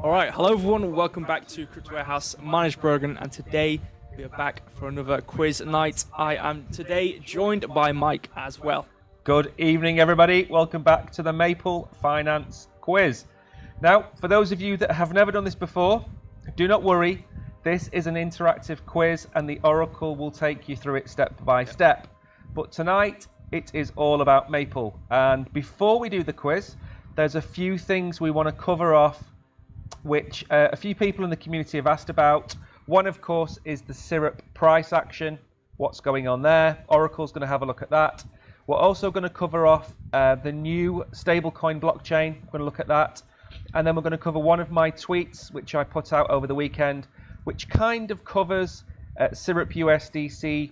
All right, hello everyone, welcome back to Crypto Warehouse. My name is Brogan, and today we are back for another quiz night. I am today joined by Mike as well. Good evening, everybody. Welcome back to the Maple Finance Quiz. Now, for those of you that have never done this before, do not worry. This is an interactive quiz, and the Oracle will take you through it step by step. But tonight, it is all about Maple. And before we do the quiz, there's a few things we want to cover off which a few people in the community have asked about. One, of course, is the syrup price action. What's going on there? Oracle's going to have a look at that. We're also going to cover off the new stablecoin blockchain. We're going to look at that. And then we're going to cover one of my tweets, which I put out over the weekend, which kind of covers syrup USDC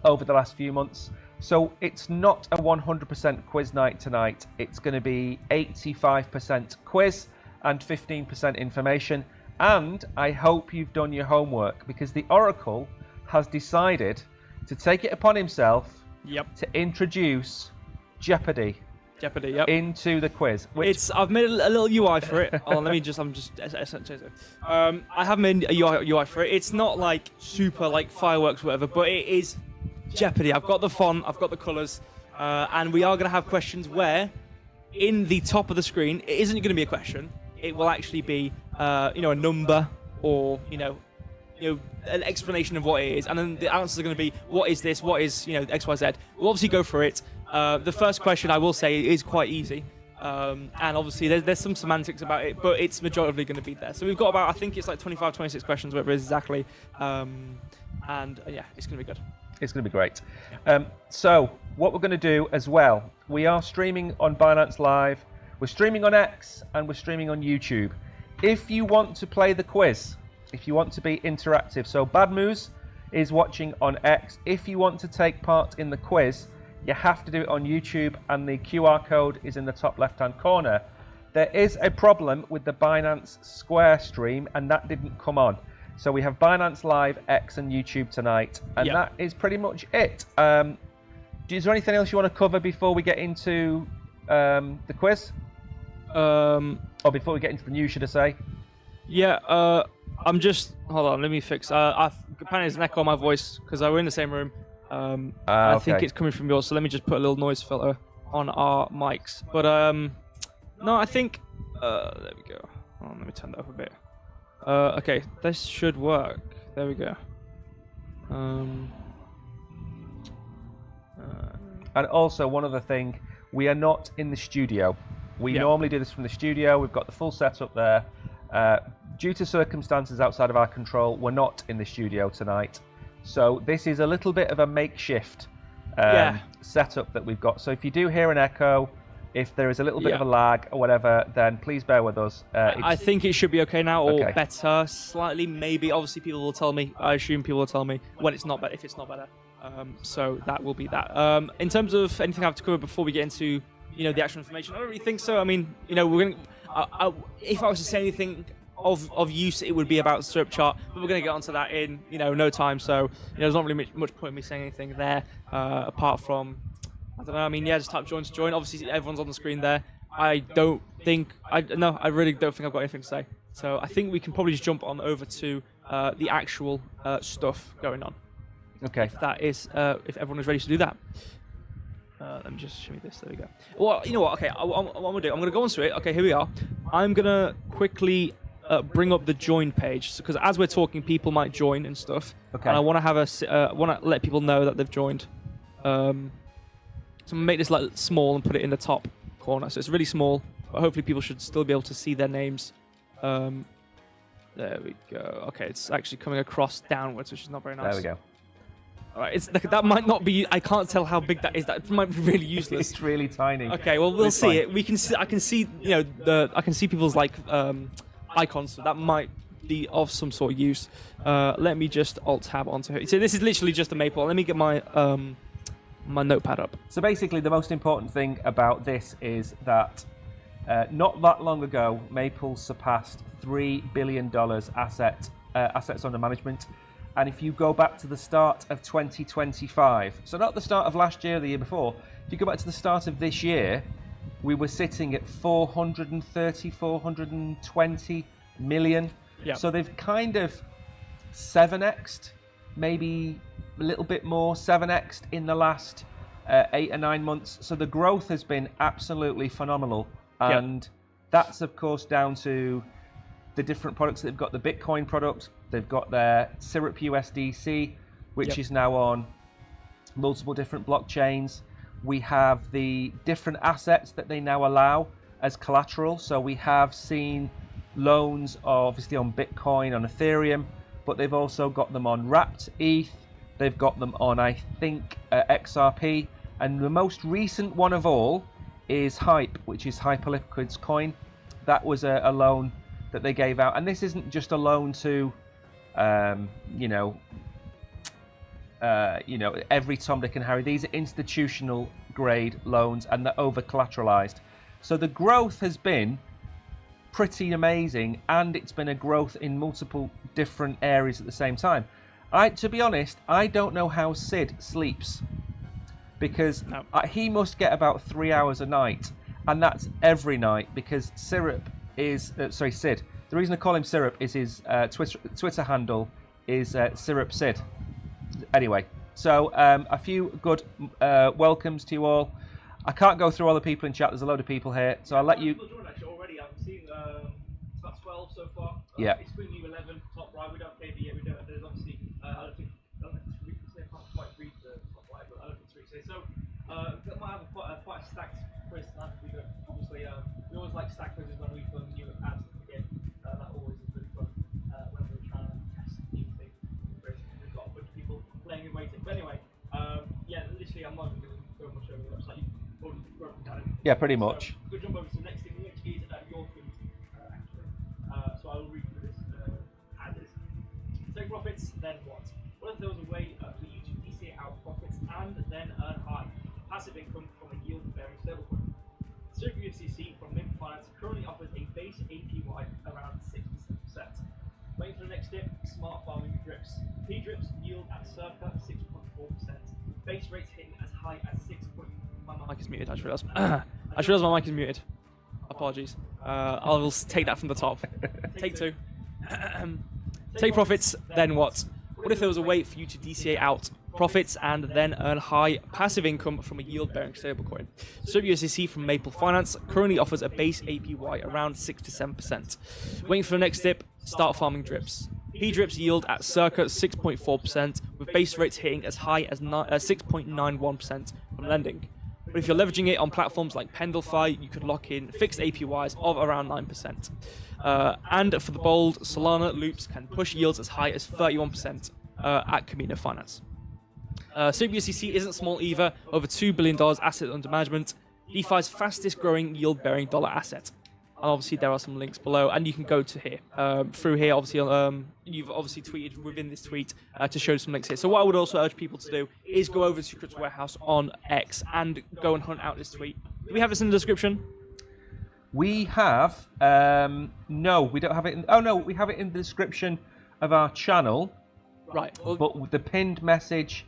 over the last few months. So it's not a 100% quiz night tonight. It's going to be 85% quiz and 15% information. And I hope you've done your homework, because the Oracle has decided to take it upon himself to introduce Jeopardy into the quiz. I've made a little UI for it. I have made a UI for it. It's not like super like fireworks or whatever, but it is Jeopardy. I've got the font, I've got the colours, and we are going to have questions where in the top of the screen, it isn't going to be a question. It will actually be, a number or, an explanation of what it is. And then the answers are going to be, what is this? What is, X, Y, Z? We'll obviously go for it. The first question, I will say, is quite easy. And obviously, there's some semantics about it, but it's majoritively going to be there. So we've got about, I think it's like 25, 26 questions, whatever it is exactly. Yeah, it's going to be good. It's going to be great. So what we're going to do as well, we are streaming on Binance Live. We're streaming on X, and we're streaming on YouTube. If you want to play the quiz, if you want to be interactive, so Bad Moose is watching on X. If you want to take part in the quiz, you have to do it on YouTube, and the QR code is in the top left-hand corner. There is a problem with the Binance Square stream, and that didn't come on. So we have Binance Live, X, and YouTube tonight, and that is pretty much it. Is there anything else you want to cover before we get into the quiz? Or before we get into the news, should I say? Yeah, I'm just... Hold on, let me fix... apparently there's an echo on my voice, because we're in the same room. I think it's coming from yours, so let me just put a little noise filter on our mics. But, no, I think... there we go. Hold on, let me turn that up a bit. Okay, this should work. There we go. And also, one other thing, we are not in the studio. We normally do this from the studio. We've got the full setup there. Due to circumstances outside of our control, we're not in the studio tonight. So this is a little bit of a makeshift setup that we've got. So if you do hear an echo, if there is a little bit of a lag or whatever, then please bear with us. I think it should be okay now, or better, slightly, maybe. Obviously, people will tell me. I assume people will tell me when it's not better, if it's not better. So that will be that. In terms of anything I have to cover before we get into the actual information, I don't really think so. I mean, we're gonna. If I was to say anything of use, it would be about the syrup chart, but we're gonna get onto that in no time. So there's not really much point in me saying anything there, apart from I don't know. I mean, just type join to join. Obviously, everyone's on the screen there. I really don't think I've got anything to say. So I think we can probably just jump on over to the actual stuff going on. Okay. If that is, if everyone is ready to do that. Let me just show you this. There we go. Well, you know what? Okay, what I'm going to do, I'm going to go onto it. Okay, here we are. I'm going to quickly bring up the join page, because as we're talking, people might join and stuff. Okay. And I want to have want to let people know that they've joined. So I'm going to make this like small and put it in the top corner. So it's really small, but hopefully people should still be able to see their names. There we go. Okay, it's actually coming across downwards, which is not very nice. There we go. All right, that might not be. I can't tell how big that is. That might be really useless. It's really tiny. Okay, well we'll see it. We can see. I can see. I can see people's like icons. So that might be of some sort of use. Let me just alt tab onto it. So this is literally just a Maple. Let me get my my notepad up. So basically, the most important thing about this is that not that long ago, Maple surpassed $3 billion assets under management. And if you go back to the start of 2025, so not the start of last year or the year before, if you go back to the start of this year, we were sitting at 430, 420 million. Yep. So they've kind of 7x'd, maybe a little bit more, 7x'd in the last 8 or 9 months. So the growth has been absolutely phenomenal. And that's, of course, down to the different products. They've got the Bitcoin product, they've got their Syrup USDC, which is now on multiple different blockchains. We have the different assets that they now allow as collateral. So we have seen loans obviously on Bitcoin, on Ethereum, but they've also got them on Wrapped ETH. They've got them on, I think, XRP. And the most recent one of all is Hype, which is Hyperliquid's coin. That was a loan that they gave out. And this isn't just a loan to, every Tom, Dick and Harry. These are institutional grade loans and they're over collateralized. So the growth has been pretty amazing, and it's been a growth in multiple different areas at the same time. To be honest, I don't know how Sid sleeps, because he must get about 3 hours a night, and that's every night, because Sid. The reason I call him Syrup is his Twitter handle is Syrup Sid. Anyway, so a few good welcomes to you all. I can't go through all the people in chat. There's a load of people here, so I'll let you. Already, I'm seeing it's about 12 so far. Yeah. It's bringing you 11 top right. We don't pay the yet. We don't. There's obviously I don't can't quite read the top right, but I don't think it's really so. That might have quite a stacked quiz tonight. Obviously, we always like stacked quizzes when we learn new ads again. That always is really fun when we're trying to test new things. We've got a bunch of people playing and waiting. But anyway, literally, I'm not going to go much over the website. Yeah, pretty much. So, we'll jump over to the next thing, which is your tweet, actually. So I will read through this as is. Take profits, then what? What if there was a way for you to DCA out profits and then earn high passive income from a yield-bearing stablecoin? Syrup USDC from Mint Finance currently offers a base APY around 6%. Waiting for the next dip, smart farming drips. P-drips yield at circa 6.4%. Base rates hitting as high as 6.4%. My mic is muted, I just realised. I just realised my mic is muted. Apologies. I will take that from the top. Take 2. Take profits, then what? What if there was a way for you to DCA out profits and then earn high passive income from a yield-bearing stablecoin? Syrup USDC from Maple Finance currently offers a base APY around 6 to 7%. Waiting for the next dip, start farming drips. P-drips yield at circa 6.4%, with base rates hitting as high as 6.91% from lending. But if you're leveraging it on platforms like Pendlefi, you could lock in fixed APYs of around 9%. And for the bold, Solana loops can push yields as high as 31% at Camino Finance. Syrup USDC isn't small either, over $2 billion asset under management, DeFi's fastest growing yield-bearing dollar asset. And obviously there are some links below, and you can go to here. Through here, obviously, you've obviously tweeted within this tweet to show some links here. So what I would also urge people to do is go over to Crypto Warehouse on X and go and hunt out this tweet. Do we have this in the description? We have, no, we don't have it. We have it in the description of our channel. Right. Well, but the pinned message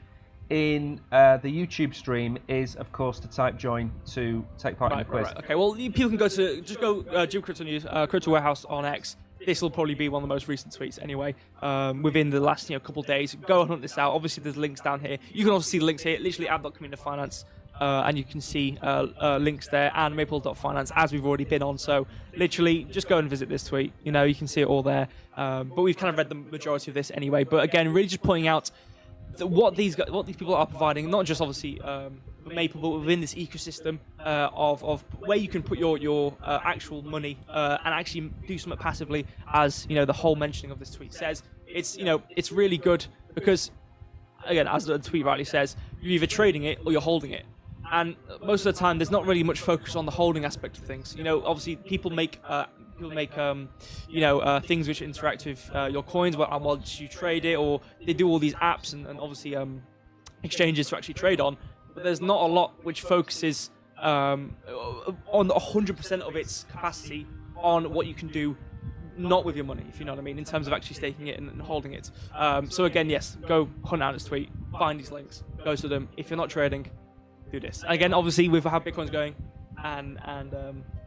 in the YouTube stream is, of course, to type join to take part in the quiz. Right. Okay, well, people can go to, Jim Crypto News, Crypto Warehouse on X. This will probably be one of the most recent tweets anyway, within the last couple of days. Go and hunt this out. Obviously, there's links down here. You can also see the links here, literally app.Camino Finance, and you can see links there, and maple.finance, as we've already been on. So literally, just go and visit this tweet. You can see it all there. But we've kind of read the majority of this anyway. But again, really just pointing out what these people are providing, not just obviously Maple, but within this ecosystem of where you can put your actual money and actually do something passively, as the whole mentioning of this tweet says. It's really good because, again, as the tweet rightly says, you're either trading it or you're holding it. And most of the time, there's not really much focus on the holding aspect of things. Obviously, people make things which interact with your coins while you trade it, or they do all these apps and obviously exchanges to actually trade on. But there's not a lot which focuses on 100% of its capacity on what you can do, not with your money, if you know what I mean, in terms of actually staking it and holding it. So again, yes, go hunt out this tweet, find these links, go to them. If you're not trading, do this. And again, obviously, with how Bitcoin's going and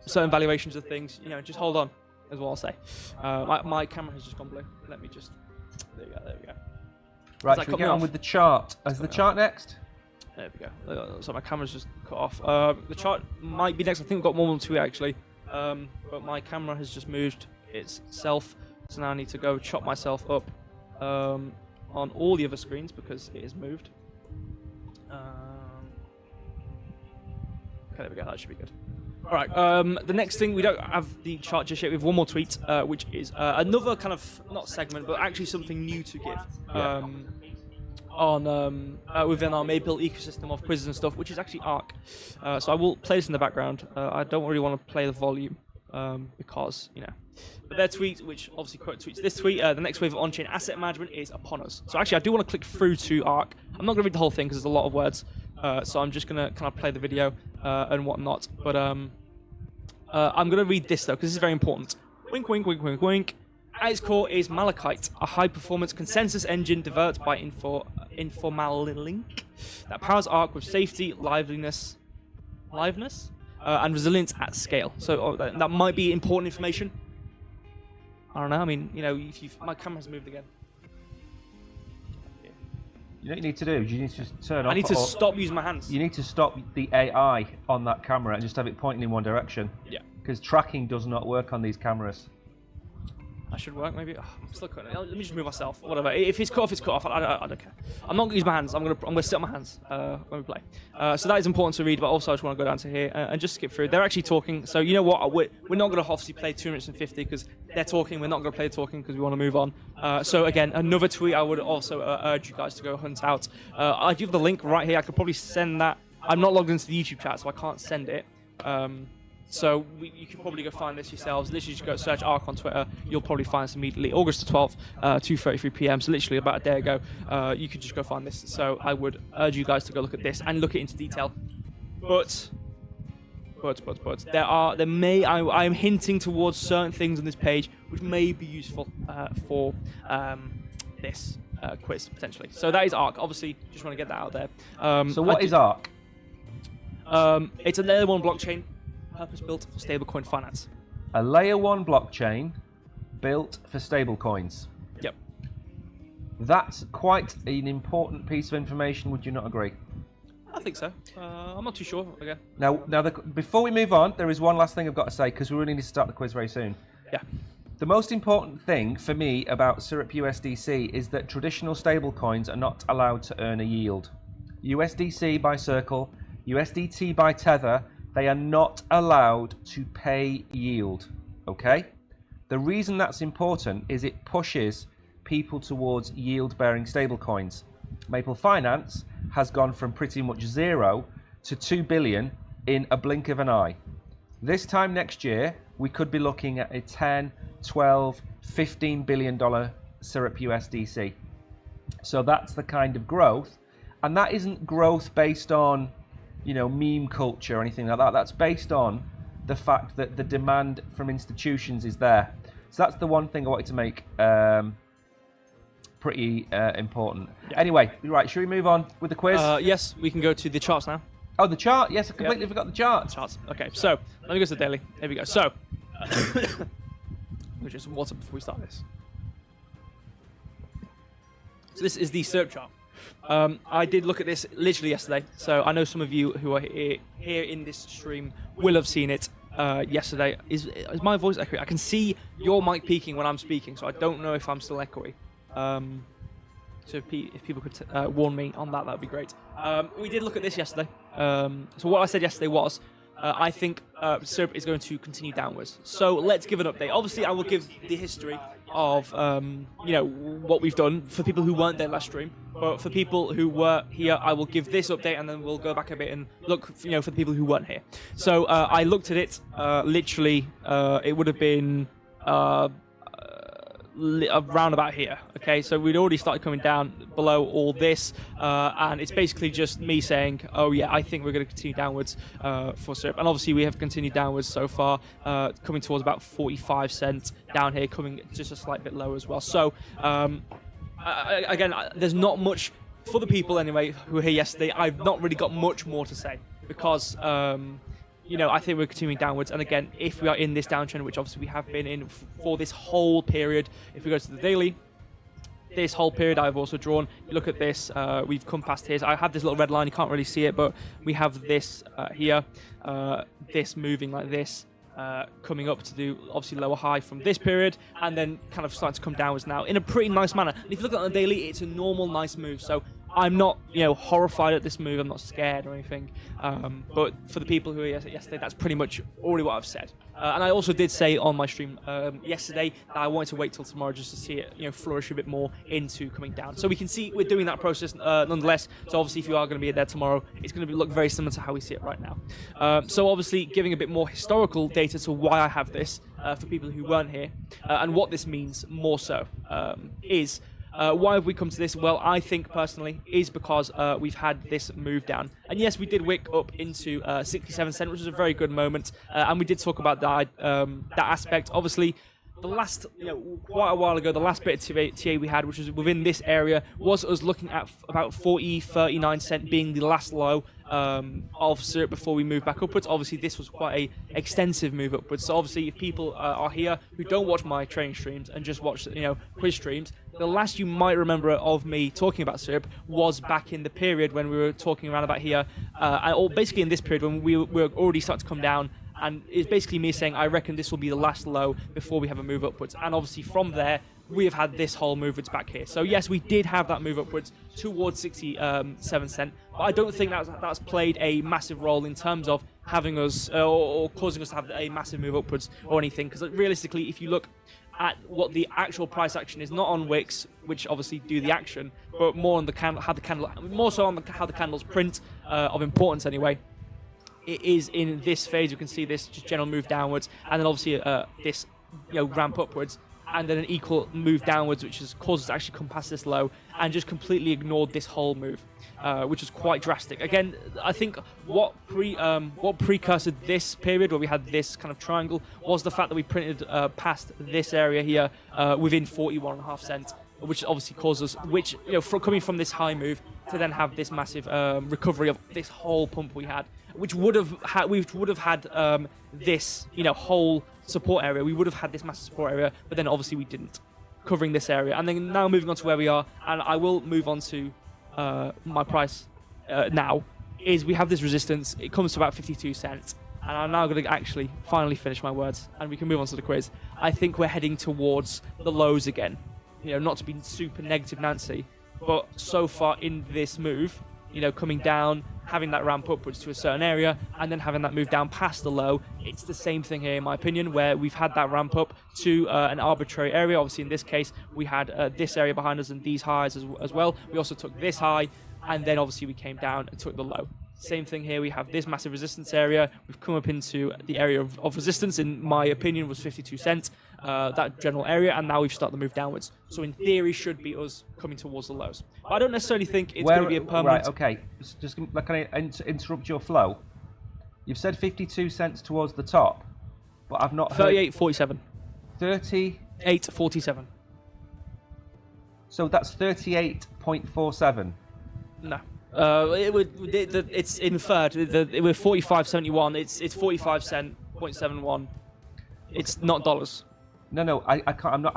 certain valuations of things. You know, just hold on, is what I'll say. My camera has just gone blue. Let me just. There we go. Right, should we get on with the chart? Is the chart next? There we go. So my camera's just cut off. The chart might be next. I think we've got more than two actually. But my camera has just moved itself, so now I need to go chop myself up on all the other screens because it is moved. Okay, there we go. That should be good. All right. The next thing, we don't have the chart just yet. We have one more tweet, which is another kind of not segment, but actually something new to give on within our Maple ecosystem of quizzes and stuff, which is actually Arc. So I will play this in the background. I don't really want to play the volume because But their tweet, which obviously quote tweets this tweet, the next wave of on-chain asset management is upon us. So actually, I do want to click through to Arc. I'm not going to read the whole thing because there's a lot of words. So I'm just going to kind of play the video and whatnot. But I'm going to read this, though, because this is very important. Wink, wink, wink, wink, wink. At its core is Malachite, a high-performance consensus engine developed by Informalink that powers Arc with safety, liveliness, and resilience at scale. So that might be important information. I don't know. I mean, my camera's moved again. You know what you need to do? You need to just turn off. I need to stop using my hands. You need to stop the AI on that camera and just have it pointing in one direction. Yeah. Because tracking does not work on these cameras. I should work, maybe. Oh, I'm still cutting it. Let me just move myself. Whatever. If it's cut off, it's cut off. I don't care. I'm not going to use my hands. I'm gonna sit on my hands when we play. So that is important to read, but also I just want to go down to here and just skip through. They're actually talking. So you know what? We're not going to obviously play 2 minutes and 50 because they're talking. We're not going to play talking because we want to move on. So again, another tweet I would also urge you guys to go hunt out. I do have the link right here. I could probably send that. I'm not logged into the YouTube chat, so I can't send it. So you can probably go find this yourselves. Literally just go search Arc on Twitter. You'll probably find this immediately. August the 12th, 2:33 p.m. So literally about a day ago, you could just go find this. So I would urge you guys to go look at this and look it into detail. But I'm hinting towards certain things on this page which may be useful for this quiz potentially. So that is Arc. Obviously, just want to get that out there. So what is Arc? It's a layer 1 blockchain. Purpose-built for stablecoin finance. A layer 1 blockchain built for stablecoins. Yep. That's quite an important piece of information, would you not agree? I think so. I'm not too sure, again. Now, before we move on, there is one last thing I've got to say, because we really need to start the quiz very soon. Yeah. The most important thing for me about Syrup USDC is that traditional stablecoins are not allowed to earn a yield. USDC by Circle, USDT by Tether, they are not allowed to pay yield, okay? The reason that's important is it pushes people towards yield-bearing stablecoins. Maple Finance has gone from pretty much 0 to 2 billion in a blink of an eye. This time next year, we could be looking at a 10, 12, $15 billion Syrup USDC. So that's the kind of growth. And that isn't growth based on meme culture or anything like that. That's based on the fact that the demand from institutions is there. So that's the one thing I wanted to make pretty important. Yeah. Anyway, right, should we move on with the quiz? Yes, we can go to the charts now. Oh, the chart? Yes, I completely forgot the chart. Charts. Okay, so let me go to the daily. Here we go. So, we'll drink some water before we start this. So this is the Syrup chart. I did look at this literally yesterday, so I know some of you who are here in this stream will have seen it yesterday. Is my voice echoey? I can see your mic peaking when I'm speaking, so I don't know if I'm still echoey. So if people could warn me on that, would be great. We did look at this yesterday. So what I said yesterday was, I think Syrup is going to continue downwards. So let's give an update. Obviously, I will give the history of what we've done for people who weren't there last stream. But for people who were here, I will give this update, and then we'll go back a bit and look, for the people who weren't here. So I looked at it. Literally, it would have been around about here. Okay, so we'd already started coming down below all this, and it's basically just me saying, oh yeah, I think we're going to continue downwards for Syrup. And obviously we have continued downwards so far, coming towards about 45 cents down here, coming just a slight bit lower as well. So again, there's not much for the people anyway who were here yesterday. I've not really got much more to say because I think we're continuing downwards. And again, if we are in this downtrend, which obviously we have been in for this whole period, if we go to the daily, this whole period I've also drawn, you look at this, we've come past here. So I have this little red line, you can't really see it, but we have this here, this moving like this, coming up to do obviously lower high from this period, and then kind of starting to come downwards now in a pretty nice manner. And if you look at it on the daily, it's a normal, nice move. So I'm not, horrified at this move. I'm not scared or anything. But for the people who were yesterday, that's pretty much already what I've said. And I also did say on my stream yesterday that I wanted to wait till tomorrow just to see it, flourish a bit more into coming down. So we can see we're doing that process nonetheless. So obviously, if you are going to be there tomorrow, it's going to look very similar to how we see it right now. So obviously, giving a bit more historical data to why I have this for people who weren't here, and what this means more so is. Why have we come to this? Well, I think personally is because we've had this move down. And yes, we did wick up into 67 cents, which was a very good moment. And we did talk about that aspect. Obviously, the last, quite a while ago, the last bit of TA we had, which was within this area, was us looking at about 39 cent being the last low of syrup before we move back upwards. Obviously, this was quite a extensive move upwards. So obviously, if people are here who don't watch my training streams and just watch, quiz streams, the last you might remember of me talking about syrup was back in the period when we were talking around about here, or basically in this period when we were already starting to come down. And it's basically me saying, I reckon this will be the last low before we have a move upwards. And obviously from there, we have had this whole move upwards back here. So yes, we did have that move upwards towards 67 cent. But I don't think that's played a massive role in terms of having us, or causing us to have a massive move upwards or anything. Because realistically, if you look at what the actual price action is, not on wicks, which obviously do the action, but more on the candle, how the candles print of importance anyway. It is in this phase. You can see this just general move downwards, and then obviously this ramp upwards, and then an equal move downwards, which has caused us to actually come past this low and just completely ignored this whole move, which was quite drastic. Again, I think what precursored this period where we had this kind of triangle was the fact that we printed past this area here within 41.5 cents, which obviously caused us, coming from this high move to then have this massive recovery of this whole pump we had, which would have had this whole support area. We would have had this massive support area, but then obviously we didn't, covering this area. And then now moving on to where we are, and I will move on to my price now, is we have this resistance. It comes to about 52 cents. And I'm now going to actually finally finish my words, and we can move on to the quiz. I think we're heading towards the lows again. Not to be super negative Nancy, but so far in this move, coming down, having that ramp upwards to a certain area, and then having that move down past the low, it's the same thing here in my opinion, where we've had that ramp up to an arbitrary area. Obviously in this case, we had this area behind us and these highs as well. We also took this high, and then obviously we came down and took the low. Same thing here, we have this massive resistance area. We've come up into the area of resistance, in my opinion, was 52 cents, that general area, and now we've started the move downwards. So in theory, should be us coming towards the lows. But I don't necessarily think it's going to be a permanent... Right, okay, just can I interrupt your flow? You've said 52 cents towards the top, but I've not heard... 38.47. 38.47. So that's 38.47. No. It's inferred. It was 45.71. It's 45 cent 0.71. It's not dollars. No, I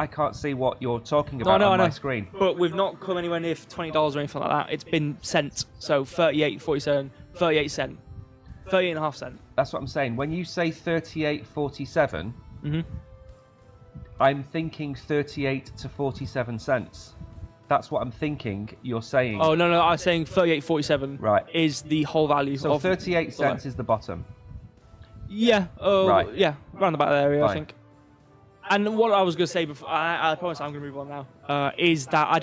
can't see what you're talking about on my screen. But we've not come anywhere near $20 or anything like that. It's been cents. So 38.47, 38 cent, 38.5 cent. That's what I'm saying. When you say 38.47, I'm thinking 38 to 47 cents. That's what I'm thinking you're saying. Oh, no, I'm saying 38.47 is the whole value. So 38 cents is the bottom. Yeah, yeah, around about that area, I think. And what I was going to say before, I promise I'm going to move on now, is that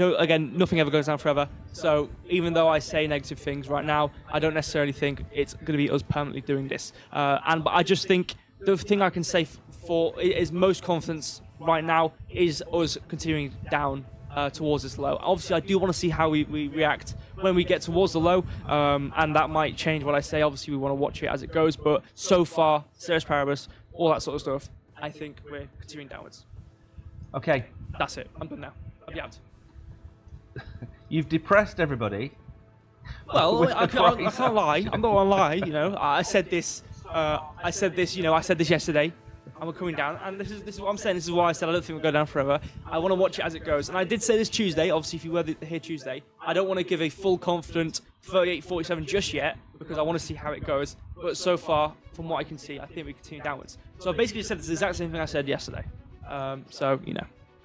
nothing ever goes down forever. So even though I say negative things right now, I don't necessarily think it's going to be us permanently doing this. But I just think the thing I can say for is most confidence right now is us continuing down towards this low. Obviously, I do want to see how we react when we get towards the low, and that might change what I say. Obviously, we want to watch it as it goes, but so far, ceteris paribus, all that sort of stuff, I think we're continuing downwards. Okay. That's it. I'm done now. I'll be out. You've depressed everybody. Well, I can't lie. I'm not going to lie. I said this I said this, I said this yesterday. And we're coming down, and this is what I'm saying. This is why I said I don't think we'll go down forever. I want to watch it as it goes. And I did say this Tuesday, obviously, if you were here Tuesday, I don't want to give a full confident 38-47 just yet, because I want to see how it goes. But so far, from what I can see, I think we continue downwards. So I basically said the exact same thing I said yesterday. So,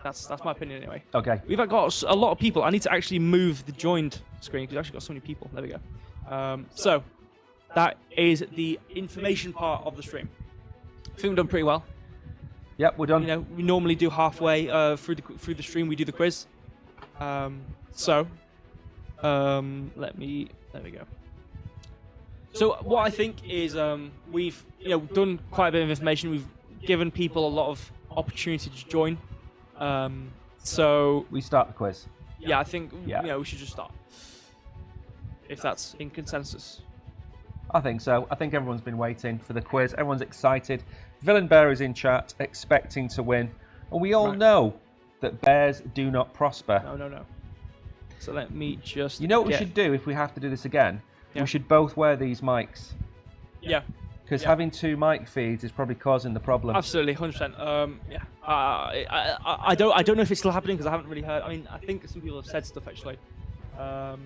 that's my opinion anyway. Okay. We've got a lot of people. I need to actually move the joined screen, because we've actually got so many people. There we go. So, that is the information part of the stream. I think we've done pretty well. Yep, we're done. We normally do halfway through the stream. We do the quiz. There we go. So what I think is we've done quite a bit of information. We've given people a lot of opportunity to join. So we start the quiz. Yeah, I think we should just start. If that's in consensus. I think so. I think everyone's been waiting for the quiz. Everyone's excited. Villain Bear is in chat, expecting to win. And we all know that bears do not prosper. No. So let me just... You know what we should do if we have to do this again? Yeah. We should both wear these mics. Yeah. Because having two mic feeds is probably causing the problem. Absolutely, 100%. Yeah. I don't know if it's still happening, because I haven't really heard. I mean, I think some people have said stuff, actually. But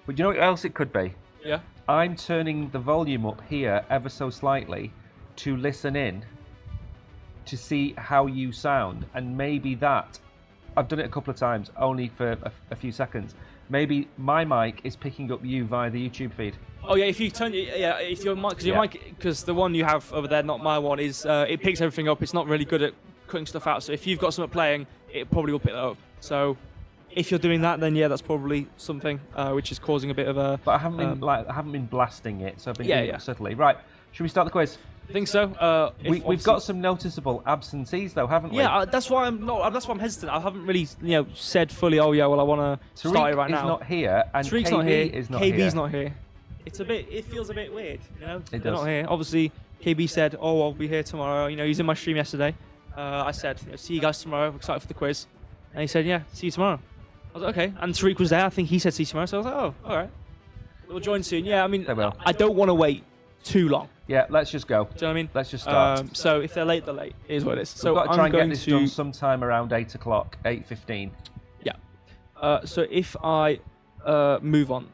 you know what else it could be? Yeah. I'm turning the volume up here ever so slightly to listen in to see how you sound, and maybe that I've done it a couple of times only for a few seconds. Maybe my mic is picking up you via the YouTube feed. Oh yeah, if you turn if your mic, because the one you have over there, not my one, is it picks everything up. It's not really good at cutting stuff out. So if you've got something playing, it probably will pick that up. So if you're doing that, then yeah, that's probably something which is causing a bit of a. But I haven't been blasting it, so I've been doing it subtly. Right, should we start the quiz? I think so. We've got some noticeable absentees though, haven't we? Yeah, that's why I'm not. That's why I'm hesitant. I haven't really, said fully. Oh yeah, well I want to start it right now. Tariq is not here, and Tariq's KB not here. is not here. KB's not here. It feels a bit weird, It They're does. not here. Obviously, KB said, "Oh, I'll be here tomorrow." He's in my stream yesterday. I said, "See you guys tomorrow. I'm excited for the quiz." And he said, "Yeah, see you tomorrow." I was like, "Okay." And Tariq was there. I think he said, "See you tomorrow." So I was like, "Oh, all right. We'll join soon." Yeah, I mean, I don't want to wait too long. Yeah, let's just go. Do you know what I mean? Let's just start. So if they're late, they're late. It is what it is. So we've got to try and get this done sometime around 8 o'clock, 8:15. Yeah. So if I move on.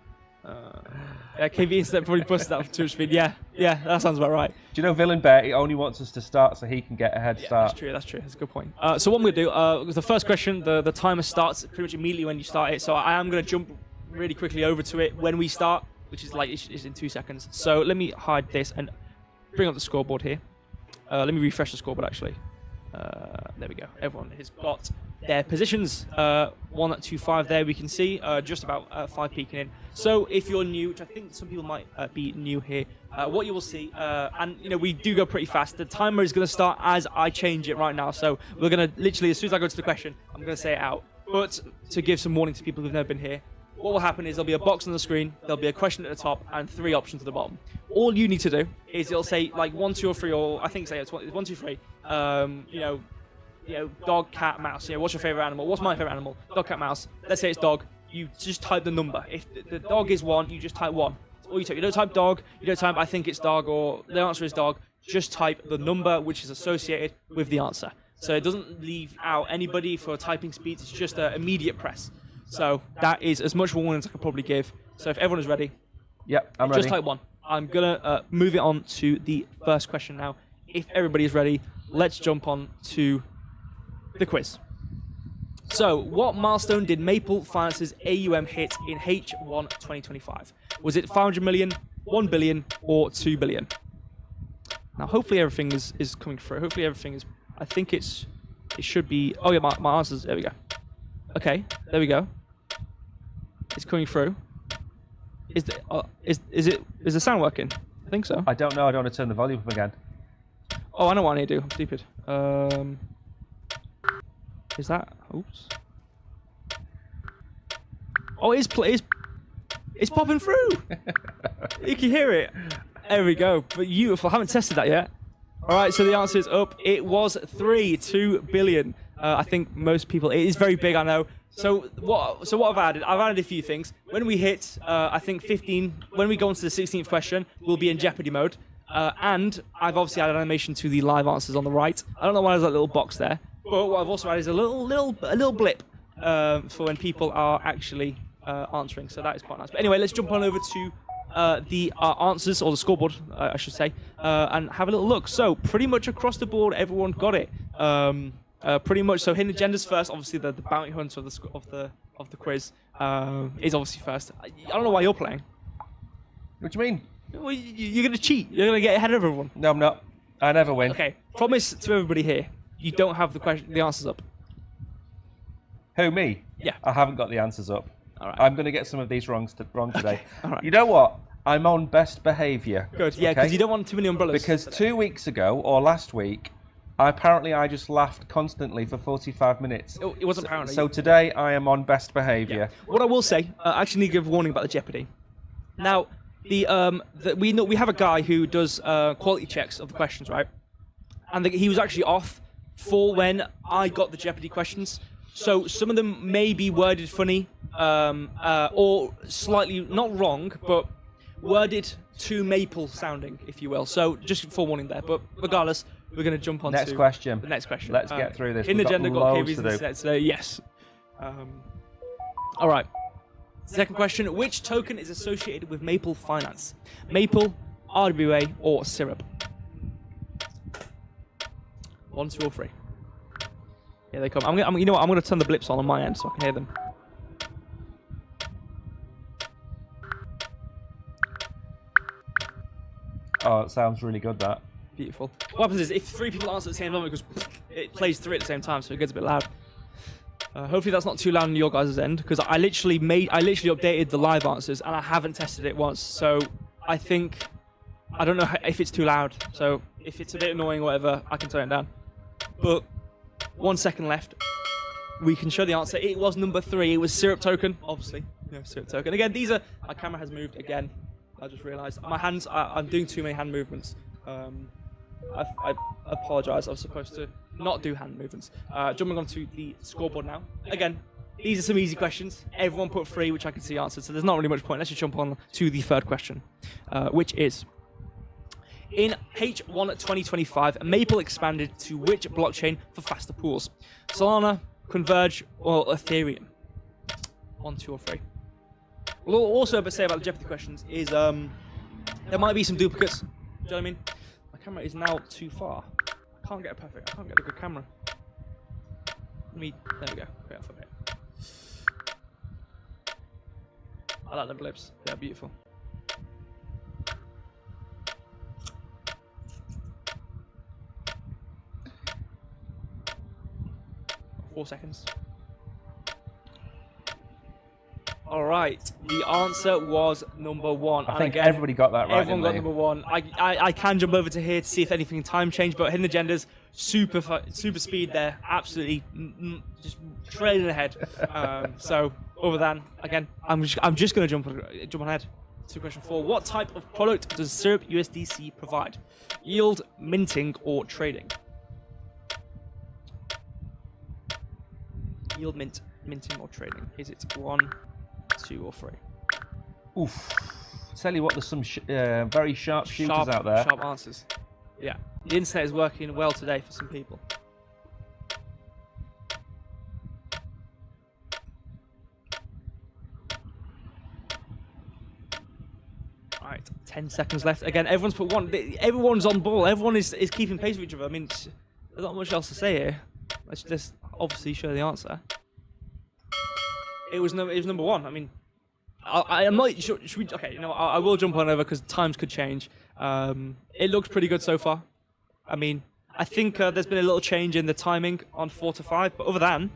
KB instead probably busted that for too much speed. Yeah, that sounds about right. Do you know Villain Bear? He only wants us to start so he can get a head start. That's true. That's a good point. So what I'm going to do, the first question, the timer starts pretty much immediately when you start it. So I am going to jump really quickly over to it when we start, which is it's in 2 seconds. So let me hide this and bring up the scoreboard here. Let me refresh the scoreboard actually. There we go. Everyone has got their positions. 1, 2, 5 there we can see, just about 5 peeking in. So if you're new, which I think some people might be new here, what you will see, and we do go pretty fast. The timer is going to start as I change it right now. So we're going to literally, as soon as I go to the question, I'm going to say it out. But to give some warning to people who've never been here, what will happen is there'll be a box on the screen, there'll be a question at the top, and 3 options at the bottom. All you need to do is it'll say like 1, 2, or 3, or I think say it's 1, 2, 3. Dog, cat, mouse. What's your favorite animal? What's my favorite animal? Dog, cat, mouse. Let's say it's dog. You just type the number. If the dog is 1, you just type 1. That's all you type. You don't type dog. You don't type I think it's dog or the answer is dog. Just type the number which is associated with the answer. So it doesn't leave out anybody for typing speeds. It's just an immediate press. So that is as much warning as I could probably give. So if everyone is ready, yep, I'm ready. Just type 1. I'm gonna move it on to the first question now. If everybody is ready, let's jump on to the quiz. So, what milestone did Maple Finance's AUM hit in H1 2025? Was it 500 million, 1 billion, or 2 billion? Now, hopefully everything is coming through. Hopefully everything is. I think it should be. Oh yeah, my answers. There we go. Okay, there we go. It's coming through. Is the sound working? I think so. I don't know. I don't want to turn the volume up again. Oh, I know what I need to do. I'm stupid. Is that? Oops. Oh, it's popping through. You can hear it. There we go. Beautiful. I haven't tested that yet. All right. So the answer is up. It was 2 billion. I think most people. It is very big. I know. So what I've added? I've added a few things. When we hit, I think 15. When we go on to the 16th question, we'll be in Jeopardy mode. And I've obviously added animation to the live answers on the right. I don't know why there's that little box there, but what I've also added is a little blip for when people are actually answering. So that is quite nice. But anyway, let's jump on over to the answers, or the scoreboard, I should say, and have a little look. So pretty much across the board, everyone got it. Pretty much. So hidden agendas first. Obviously, the bounty hunter of the quiz is obviously first. I don't know why you're playing. What do you mean? Well, you're gonna cheat. You're gonna get ahead of everyone. No, I'm not. I never win. Okay. Promise to everybody here, you don't have the answers up. Who, me? Yeah. I haven't got the answers up. All right. I'm going to get some of these wrong today. Okay. All right. You know what? I'm on best behaviour. Good. Yeah, because you don't want too many umbrellas. Because 2 weeks ago, or last week, I just laughed constantly for 45 minutes. It wasn't apparently. So today, I am on best behaviour. Yeah. What I will say, I actually need to give a warning about the Jeopardy. Now, we have a guy who does quality checks of the questions, right? And he was actually off for when I got the Jeopardy questions. So some of them may be worded funny, or slightly not wrong, but worded too maple sounding, if you will. So just forewarning there. But regardless, we're going to jump on to next question. The next question. Let's get through this. In the agenda, got KV's to do. So yes. All right. Second question: which token is associated with Maple Finance? Maple, RWA, or Syrup? 1, 2, or 3. Here they come. You know what? I'm going to turn the blips on my end so I can hear them. Oh, it sounds really good, that. Beautiful. What happens is if 3 people answer at the same time, it plays 3 at the same time, so it gets a bit loud. Hopefully that's not too loud on your guys' end, because I literally updated the live answers and I haven't tested it once. So I don't know if it's too loud. So if it's a bit annoying or whatever, I can turn it down. But 1 second left. We can show the answer. It was number 3. It was Syrup token, obviously. Yeah, Syrup token. Again, my camera has moved again. I just realised my hands. I'm doing too many hand movements. I apologise. I was supposed to not do hand movements. Jumping on to the scoreboard now. Again, these are some easy questions. Everyone put 3, which I can see answered. So there's not really much point. Let's just jump on to the third question, which is: in H1 2025, Maple expanded to which blockchain for faster pools? Solana, Converge, or Ethereum? 1, 2, or 3. What I'll also say about the Jeopardy questions is there might be some duplicates. Do you know what I mean? My camera is now too far. I can't get a good camera. There we go. Put it off a bit. I like the blips. They're beautiful. 4 seconds. All right, the answer was number 1. I think everybody got that right. Everyone got number 1. I can jump over to here to see if anything in time changed, but hidden agendas, super speed there, absolutely just trailing ahead. So other than, again, I'm just going to jump ahead to question 4. What type of product does Syrup USDC provide? Yield, minting, or trading? Yield, minting, or trading? Is it 1, 2, or 3? Oof. Tell you what, there's some very sharp shooters out there. Sharp answers. Yeah. The internet is working well today for some people. Alright, 10 seconds left. Again, everyone's put 1. Everyone's on ball. Everyone is keeping pace with each other. I mean, there's not much else to say here. Let's just obviously show the answer. It was number 1. I mean, I'm not sure. Okay, I will jump on over because times could change. It looks pretty good so far. I mean, I think there's been a little change in the timing on 4 to 5, but other than,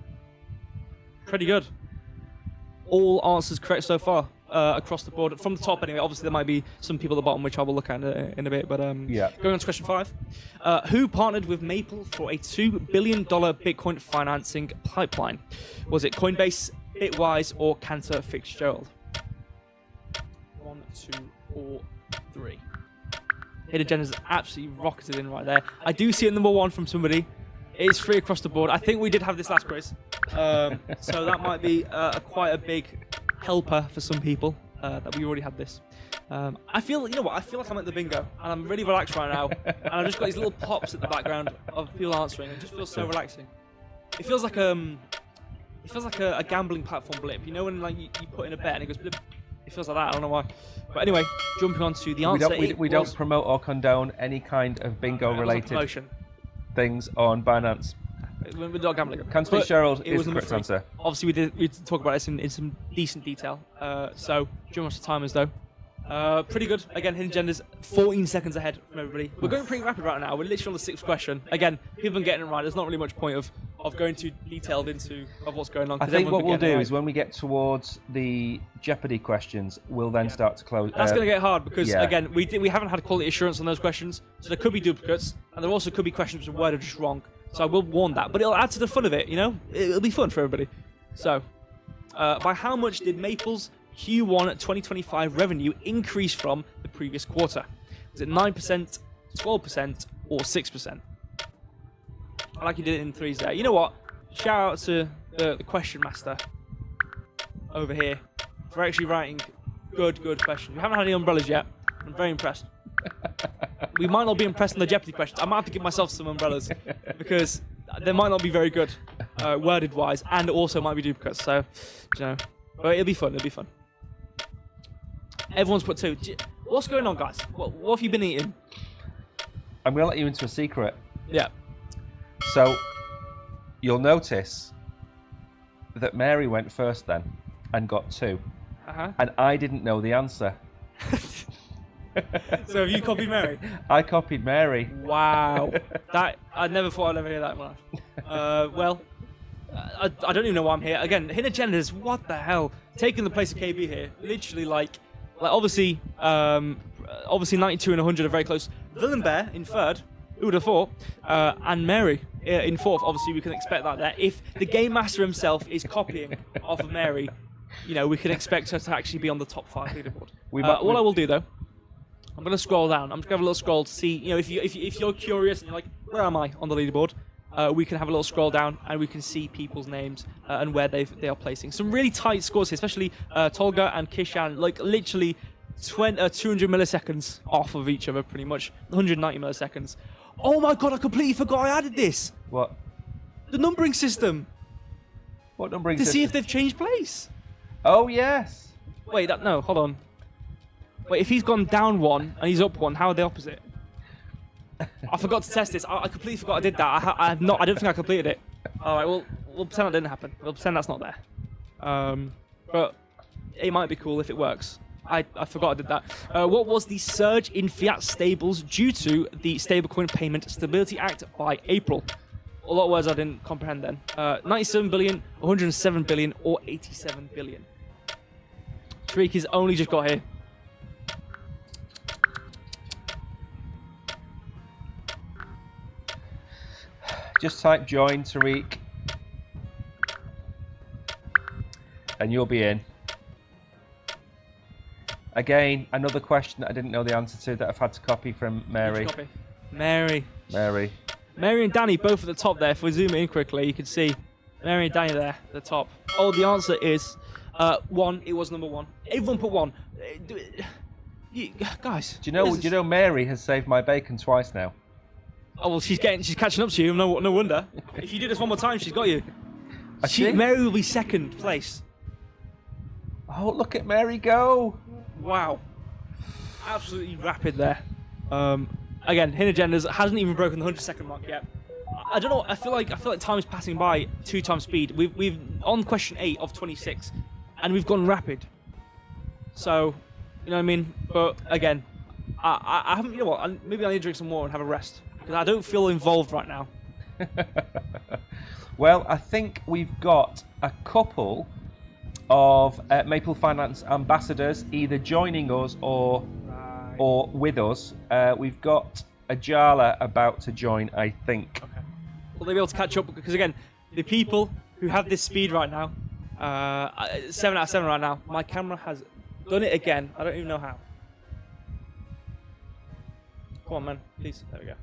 pretty good. All answers correct so far across the board. From the top, anyway. Obviously, there might be some people at the bottom, which I will look at in a bit. But yeah. Going on to question 5. Who partnered with Maple for a $2 billion Bitcoin financing pipeline? Was it Coinbase, Bitwise, or Cantor Fitzgerald? 1, 2, or 3. Hidden Agenda's absolutely rocketed in right there. I do see a number 1 from somebody. It is 3 across the board. I think we did have this last quiz. So that might be quite a big helper for some people. that we already had this. I feel, you know what? I feel like I'm at the bingo, and I'm really relaxed right now. And I've just got these little pops at the background of people answering. It just feels so relaxing. It feels like a gambling platform blip. You know when like you put in a bet and it goes blip. It feels like that. I don't know why. But anyway, jumping on to the answer. We don't promote or condone any kind of bingo-related things on Binance. We're not gambling. Cancel Cheryl is the correct answer. Obviously, we did talk about this in some decent detail. So, jumping on to timers though. Pretty good. Again, hidden genders 14 seconds ahead from everybody. We're going pretty rapid right now. We're literally on the 6th question. Again, people are getting it right. There's not really much point of going too detailed into what's going on. I think what we'll do is when we get towards the Jeopardy questions, we'll then start to close. That's going to get hard because again, we haven't had quality assurance on those questions, so there could be duplicates, and there also could be questions which are worded just wrong. So I will warn that, but it'll add to the fun of it. You know, it'll be fun for everybody. So, by how much did Maple's Q1 2025 revenue increase from the previous quarter? Was it 9%, 12%, or 6%? I like you did it in threes there. You know what? Shout out to the question master over here for actually writing good questions. We haven't had any umbrellas yet. I'm very impressed. We might not be impressed in the Jeopardy questions. I might have to give myself some umbrellas because they might not be very good worded wise, and also might be duplicates. So, you know, but it'll be fun. It'll be fun. Everyone's put 2. What's going on, guys? What have you been eating? I'm going to let you into a secret. Yeah. So, you'll notice that Mary went first then and got 2. And I didn't know the answer. So have you copied Mary? I copied Mary. Wow. I never thought I'd ever hear that in my life. Well, I don't even know why I'm here. Again, hidden agendas, what the hell? Taking the place of KB here. Literally like obviously 92 and 100 are very close. Villain Bear in 3rd. Who would have thought? And Mary in 4th. Obviously, we can expect that there. If the game master himself is copying off of Mary, you know, we can expect her to actually be on the top 5 leaderboard. What I will do though, I'm going to scroll down. I'm just going to have a little scroll to see, you know, if you're curious and you're like, where am I on the leaderboard? We can have a little scroll down and we can see people's names and where they are placing. Some really tight scores here, especially Tolga and Kishan, like literally 200 milliseconds off of each other, pretty much 190 milliseconds. Oh my god, I completely forgot I added this. What? The numbering system. What numbering system? To see if they've changed place. Oh, yes. Wait, no, hold on. Wait, if he's gone down 1 and he's up 1, how are they opposite? I forgot to test this. I completely forgot I did that. I don't think I completed it. All right, we'll pretend that didn't happen. We'll pretend that's not there. But it might be cool if it works. I forgot I did that. What was the surge in fiat stables due to the Stablecoin Payment Stability Act by April? A lot of words I didn't comprehend then. 97 billion, 107 billion, or 87 billion. Tariq has only just got here. Just type join, Tariq. And you'll be in. Again, another question that I didn't know the answer to that I've had to copy from Mary. Mary and Danny both at the top there. If we zoom in quickly, you can see Mary and Danny there at the top. Oh, the answer is 1. It was number 1. Everyone put 1. Guys, do you know Mary has saved my bacon twice now? Oh well, she's catching up to you. No wonder. If you do this one more time, she's got you. Mary will be 2nd place. Oh, look at Mary go! Wow, absolutely rapid there. Again, hidden agendas hasn't even broken the 100-second mark yet. I don't know. I feel like time is passing by 2 times speed. We've on question 8 of 26, and we've gone rapid. So, you know what I mean. But again, I haven't. You know what? Maybe I need to drink some more and have a rest because I don't feel involved right now. Well, I think we've got a couple of Maple Finance ambassadors either joining us or with us. We've got a Jala about to join, I think. Okay. Will they be able to catch up? Because again, the people who have this speed right now, 7 out of 7 right now, my camera has done it again. I don't even know how. Come on, man. Please. There we go.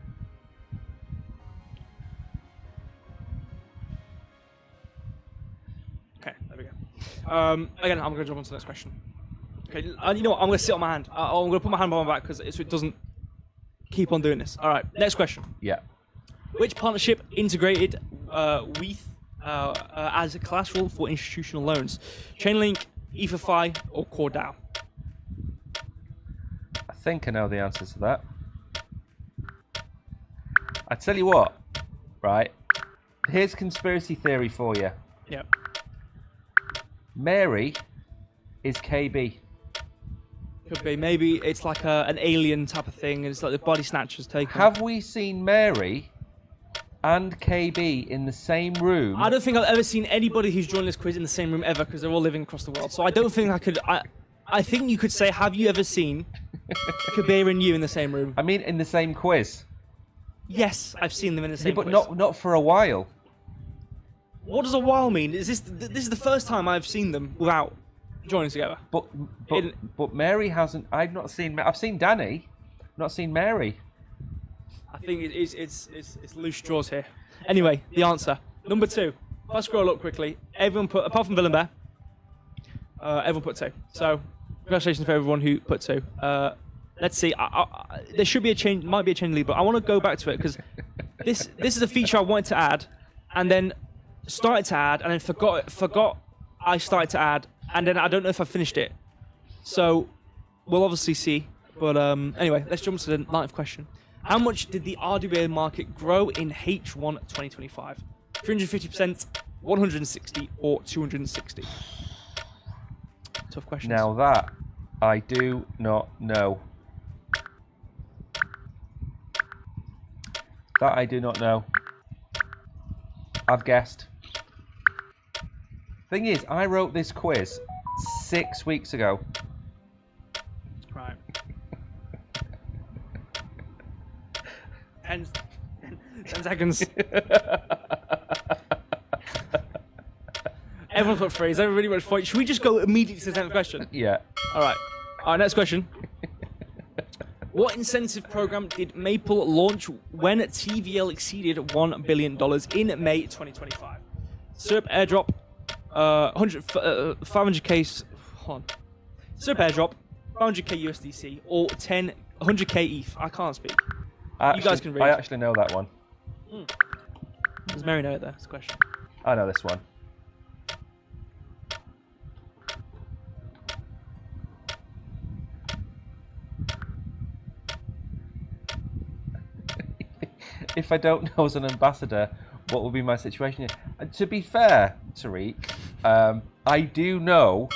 Okay, there we go. Again, I'm going to jump on to the next question. Okay, you know what? I'm going to sit on my hand. I'm going to put my hand on my back so it doesn't keep on doing this. All right, next question. Yeah. Which partnership integrated WETH as a collateral for institutional loans? Chainlink, EtherFi, or CoreDAO? I think I know the answer to that. I tell you what, right? Here's conspiracy theory for you. Yeah. Mary is KB. Could be. Maybe it's like an alien type of thing. It's like the body snatchers taken. Have we seen Mary and KB in the same room? I don't think I've ever seen anybody who's joined this quiz in the same room ever, because they're all living across the world. So I don't think I could. I think you could say, have you ever seen Kabir and you in the same room? I mean, in the same quiz. Yes, I've seen them in the same but quiz. not for a while. What does a while mean? Is this is the first time I've seen them without joining together? But Mary hasn't. I've not seen. I've seen Danny. Not seen Mary. I think it's loose straws here. Anyway, the answer. Number 2. If I scroll up quickly, everyone put, apart from Villain Bear, everyone put 2. So, congratulations for everyone who put 2. Let's see. There should be a change. Might be a change in lead, but I want to go back to it because this is a feature I wanted to add, and then started to add, and then forgot I started to add, and then I don't know if I finished it. So, we'll obviously see. But anyway, let's jump to the 9th question. How much did the RWA market grow in H1 2025? 350%, 160, or 260? Tough questions. Now that I do not know. That I do not know. I've guessed. Thing is, I wrote this quiz 6 weeks ago. Right. 10 seconds. Everyone put 3. Is that really much point? Should we just go immediately to the 10th question? Yeah. All right. All right, next question. What incentive program did Maple launch when TVL exceeded $1 billion in May 2025? SERP airdrop, 500k. Hold on. SERP airdrop, 500k USDC, or 100k ETH. I can't speak. You guys can read. I actually know that one. Does Mary know it there? That's the question. I know this one. If I don't know as an ambassador, what will be my situation here? To be fair, Tariq, I do know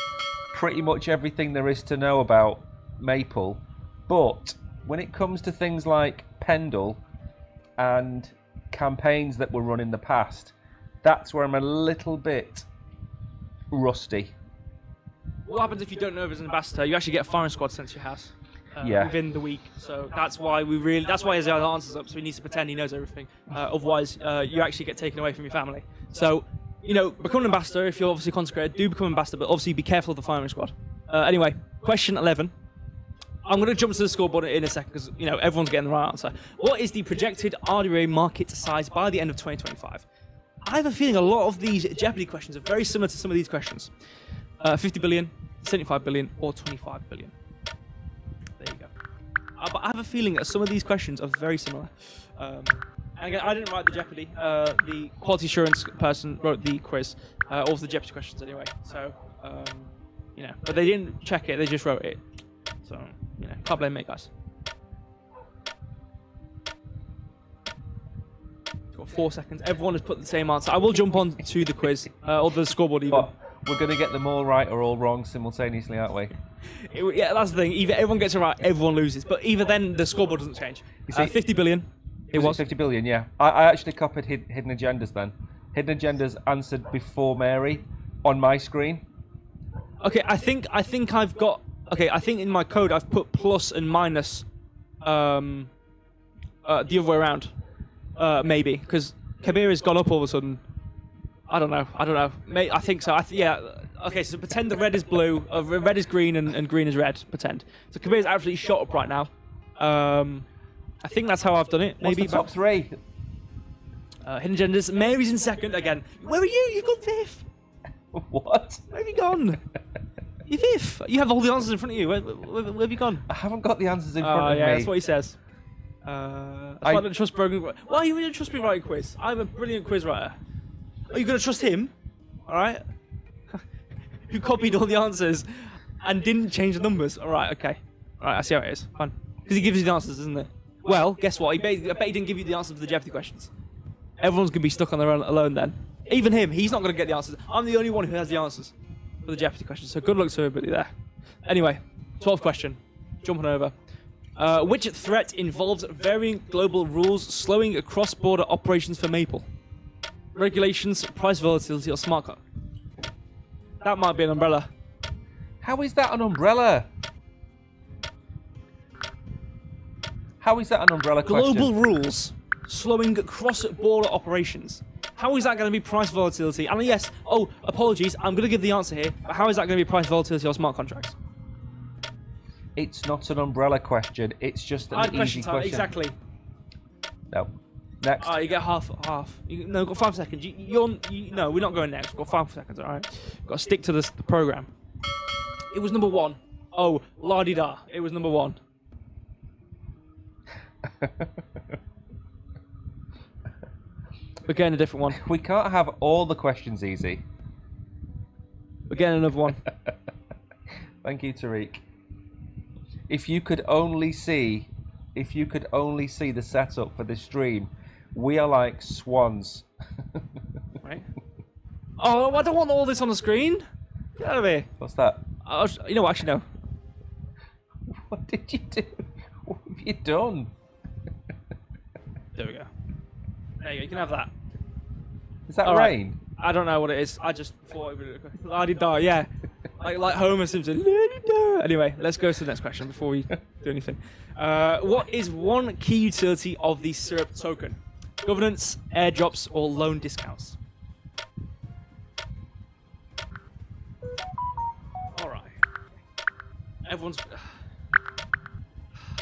pretty much everything there is to know about Maple, but when it comes to things like Pendle and campaigns that were run in the past, that's where I'm a little bit rusty. What happens if you don't know as an ambassador? You actually get a firing squad sent to your house. Within the week, so that's why that's why his answers up. So he needs to pretend he knows everything. Otherwise, you actually get taken away from your family. So, become an ambassador if you're obviously consecrated. Do become an ambassador, but obviously be careful of the firing squad. Anyway, question 11. I'm going to jump to the scoreboard in a second because everyone's getting the right answer. What is the projected RWA market size by the end of 2025? I have a feeling a lot of these Jeopardy questions are very similar to some of these questions. 50 billion, 75 billion, or 25 billion. There you go. But I have a feeling that some of these questions are very similar. And again, I didn't write the Jeopardy. The quality assurance person wrote the quiz, all of the Jeopardy questions anyway. So, but they didn't check it. They just wrote it. So, can't blame me, guys. Got 4 seconds. Everyone has put the same answer. I will jump on to the quiz or the scoreboard even. But we're going to get them all right or all wrong simultaneously, aren't we? Yeah, that's the thing. Either everyone gets it right, everyone loses. But either then, the scoreboard doesn't change. 50 billion. It was 50 billion, yeah. I actually copied Hidden Agendas then. Hidden Agendas answered before Mary on my screen. Okay, I think I've got... Okay, I think in my code I've put plus and minus the other way around. Maybe. Because Kabir has gone up all of a sudden. I don't know. I think so. Yeah. Okay, so pretend the red is blue, red is green, and green is red. Pretend. So Kabir's absolutely shot up right now. I think that's how I've done it. Maybe What's the top 3? Hidden Agendas. Mary's in second again. Where are you? You've gone 5th. What? Where have you gone? If you have all the answers in front of you, where have you gone? I haven't got the answers in front of me. That's what he says. That's why I don't trust Brogan. Why are you going to trust me writing quiz? I'm a brilliant quiz writer. Are you going to trust him? All right. Who copied all the answers and didn't change the numbers? All right. Okay. All right. I see how it is. Fine. Because he gives you the answers, isn't it? Well, guess what? I bet he didn't give you the answers to the Jeopardy questions. Everyone's going to be stuck on their own alone then. Even him. He's not going to get the answers. I'm the only one who has the answers for the Jeopardy questions. So good luck to everybody there. Anyway, 12th question. Jumping over. Which threat involves varying global rules slowing cross-border operations for Maple? Regulations, price volatility, or smart contract? That might be an umbrella. How is that an umbrella? How is that an umbrella question? Global rules slowing cross-border operations. How is that going to be price volatility? And yes, apologies, I'm going to give the answer here, but how is that going to be price volatility or smart contracts? It's not an umbrella question, it's just an easy question. Exactly. No. Next. You get half. No, got 5 seconds. No, we're not going next. We've got 5 seconds, alright? Got to stick to the program. It was number 1. Oh, la-di-da. It was number 1. We're getting a different one. We can't have all the questions easy. We're getting another one. Thank you, Tariq. If you could only see the setup for this stream, we are like swans. Right. Oh, I don't want all this on the screen. Get out of here. What's that? You know what? Actually, no. What did you do? What have you done? There we go. There you go. You can have that. Is that all rain? Right. I don't know what it is. I just thought it would. La-di-da, yeah. like Homer Simpson. La-di-da. Anyway, let's go to the next question before we do anything. What is one key utility of the Syrup token? Governance, airdrops, or loan discounts? All right. Everyone's. Do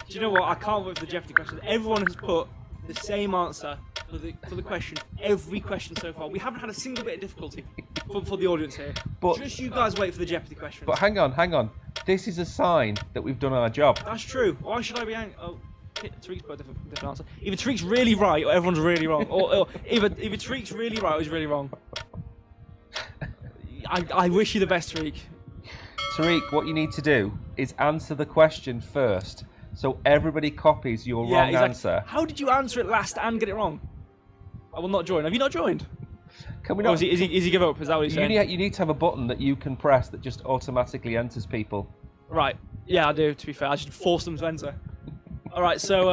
you know what? I can't wait for the Jeopardy question. Everyone has put the same answer for the question. Every question so far. We haven't had a single bit of difficulty for the audience here. But just you guys wait for the Jeopardy question. But hang on. This is a sign that we've done our job. That's true. Why should I be angry? Oh, Tariq's put a different answer. Either Tariq's really right or everyone's really wrong. or either Tariq's really right or he's really wrong. I wish you the best, Tariq. Tariq, what you need to do is answer the question first, so everybody copies your wrong answer. How did you answer it last and get it wrong? I will not join. Have you not joined? Can we not? Is he give up? Is that what he's saying? You need to have a button that you can press that just automatically enters people. Right. Yeah, I do. To be fair, I should force them to enter. All right. So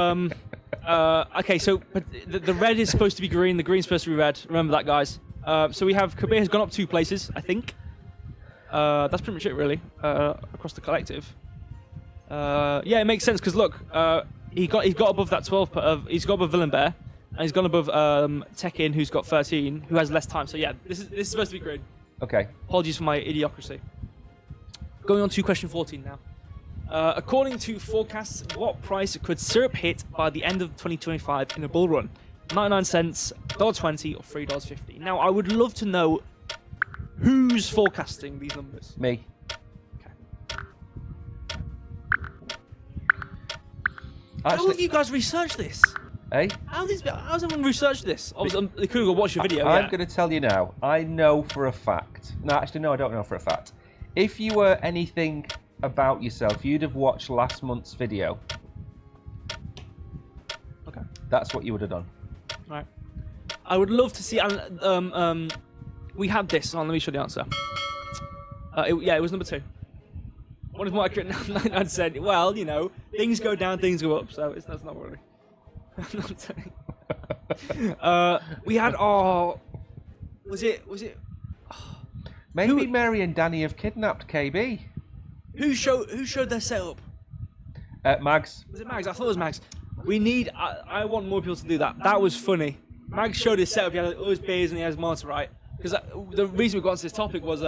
okay. So the red is supposed to be green. The green's supposed to be red. Remember that, guys. So we have Kabir has gone up 2 places, I think. That's pretty much it, really, across the collective. Yeah, it makes sense because look, he got above that 12. He's got above Villain Bear, and he's gone above Tekin, who's got 13, who has less time. So yeah, this is supposed to be green. Okay. Apologies for my idiocracy. Going on to question 14 now. According to forecasts, what price could syrup hit by the end of 2025 in a bull run? 99 cents, $1.20, or $3.50. Now, I would love to know who's forecasting these numbers. Me. Okay. Actually, how have you guys researched this? Eh? How's everyone researched this? Obviously, they could go watch your video. I'm going to tell you now. I know for a fact. No, actually, no, I don't know for a fact. If you were anything about yourself, you'd have watched last month's video. Okay. That's what you would have done. Right. I would love to see. We had this. Let me show the answer. It was number 2. One is more accurate now. 99 cents. Well, you know, things go down, things go up. So that's not really. We had. Was it? Maybe Mary and Danny have kidnapped KB. Who showed their setup? Mags. Was it Mags? I thought it was Mags. We need. I want more people to do that. That was funny. Mags showed his setup. He had all his beers and he has monitor, right? Because the reason we got into this topic was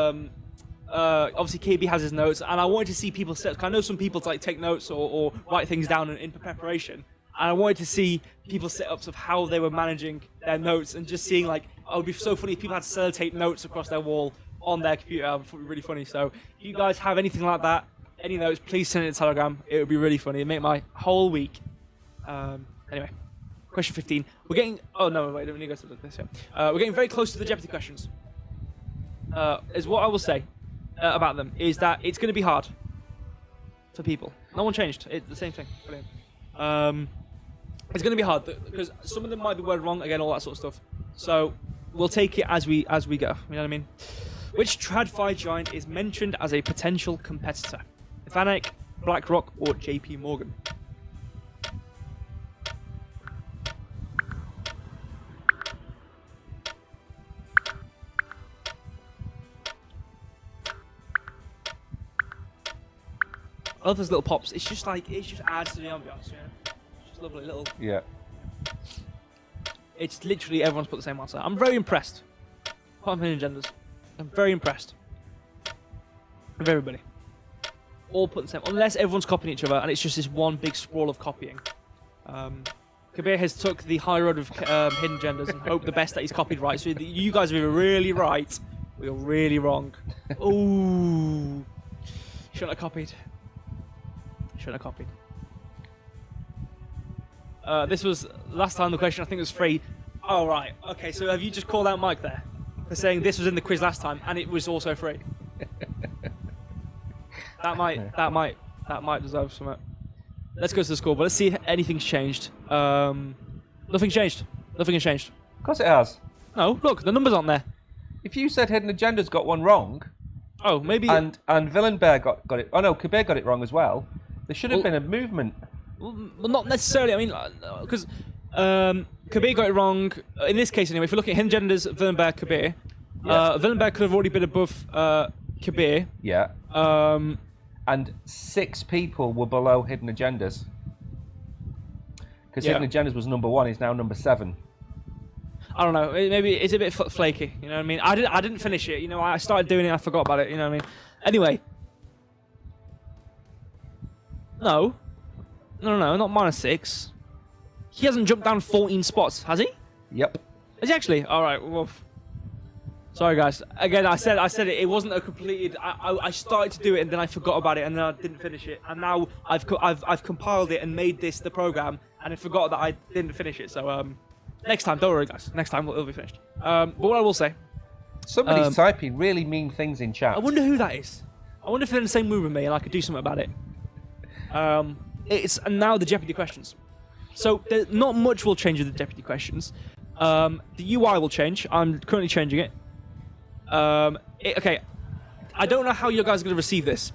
obviously KB has his notes, and I wanted to see people's setups. I know some people take notes or write things down in preparation, and I wanted to see people's setups of how they were managing their notes and just seeing it would be so funny if people had to sellotape notes across their wall on their computer. It would be really funny. So if you guys have anything like that, any notes, please send it to Telegram. It would be really funny. It'd make my whole week. Anyway, question 15. We're getting... Oh, no, wait. Let me go to this here. We're getting very close to the Jeopardy questions. Is what I will say about them is that it's going to be hard for people. No one changed. It's the same thing. Brilliant. It's going to be hard because some of them might be worded wrong. Again, all that sort of stuff. So we'll take it as we go. You know what I mean? Which TradFi giant is mentioned as a potential competitor? Vanek, BlackRock, or JP Morgan? I love those little pops. It's just adds to the ambiance, you know? It's just lovely little... Yeah. It's literally everyone's put the same answer. I'm very impressed. Apart from genders. I'm very impressed. With everybody. All put the same... Unless everyone's copying each other and it's just this one big sprawl of copying. Kabir has took the high road of hidden genders and hope the best that he's copied right. So you guys are either really right or you're really wrong. Ooh. Shouldn't have copied. Shouldn't have copied. This was last time the question, I think it was free. Oh, right. Okay, so have you just called out Mike there for saying this was in the quiz last time and it was also free? that might deserve something. Let's go to the score, but let's see if anything's changed. Nothing's changed. Nothing has changed. Of course it has. No, look, the numbers aren't there. If you said Hidden Agenda's got one wrong... Oh, maybe... And Villain Bear got it... Oh, no, Kabir got it wrong as well. There should have been a movement. Well, not necessarily. I mean, because Kabir got it wrong. In this case, anyway, if you look at Hidden Agenda's Villain Bear, Kabir, Villain Bear could have already been above Kabir. Yeah. And 6 people were below Hidden Agendas. Because Hidden Agendas was number 1, he's now number 7. I don't know. Maybe it's a bit flaky. You know what I mean? I didn't finish it. You know, I started doing it. I forgot about it. You know what I mean? Anyway. No, not -6. He hasn't jumped down 14 spots, has he? Yep. Is he actually? All right. Well, sorry, guys. Again, I said it. It wasn't a completed. I started to do it and then I forgot about it and then I didn't finish it. And now I've compiled it and made this the program and I forgot that I didn't finish it. So next time, don't worry, guys. Next time it'll be finished. But what I will say. Somebody's typing really mean things in chat. I wonder who that is. I wonder if they're in the same room with me and I could do something about it. And now the Jeopardy questions. So not much will change with the Jeopardy questions. The UI will change. I'm currently changing it. Okay, I don't know how you guys are going to receive this.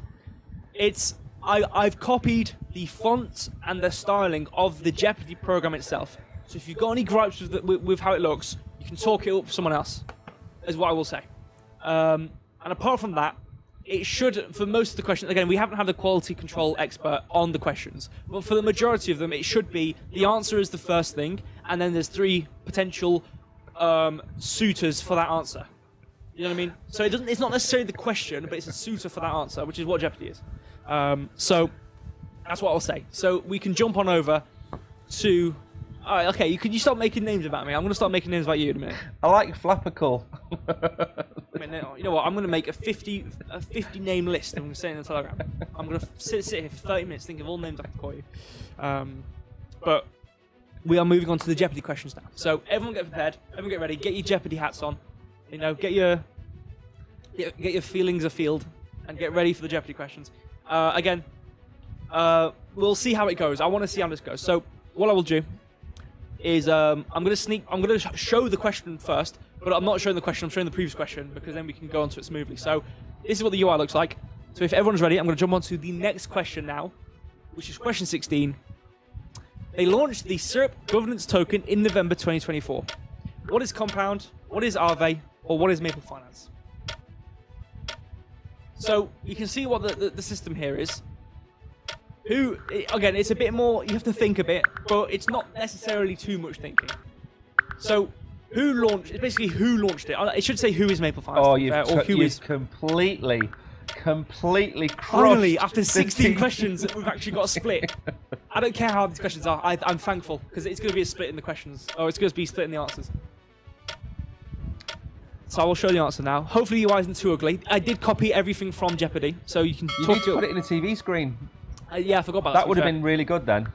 I've copied the font and the styling of the Jeopardy program itself. So if you've got any gripes with how it looks, you can talk it up for someone else, is what I will say. And apart from that, it should, for most of the questions, again, we haven't had the quality control expert on the questions, but for the majority of them, it should be the answer is the first thing, and then there's 3 potential suitors for that answer. You know what I mean? So it's not necessarily the question, but it's a suitor for that answer, which is what Jeopardy is. So that's what I'll say. So we can jump on over to... All right, okay, you start making names about me. I'm going to start making names about you in a minute. I like Flappicle. You know what? I'm going to make a 50 name list and I'm going to say it in the Telegram. I'm going to sit here for 30 minutes thinking of all names I can call you. But we are moving on to the Jeopardy questions now. So everyone get prepared. Everyone get ready. Get your Jeopardy hats on. You know, get your feelings afield and get ready for the Jeopardy questions. Again, we'll see how it goes. I want to see how this goes. So what I will do is I'm going to show the question first, but I'm not showing the question, I'm showing the previous question because then we can go on to it smoothly. So this is what the UI looks like. So if everyone's ready, I'm going to jump on to the next question now, which is question 16. They launched the Syrup governance token in November 2024. What is Compound? What is Aave? Or what is Maple Finance? So you can see what the system here is. Again, it's a bit more, you have to think a bit, but it's not necessarily too much thinking. So, it's basically who launched it. It should say who is Maple Finance. Oh, you've completely crushed. Finally, after 16 questions, we've actually got a split. I don't care how these questions are, I'm thankful, because it's going to be a split in the questions. Oh, it's going to be split in the answers. So I will show the answer now. Hopefully UI isn't too ugly. I did copy everything from Jeopardy, so you can You need to put it in a TV screen. Yeah, I forgot about that. That would have been really good then.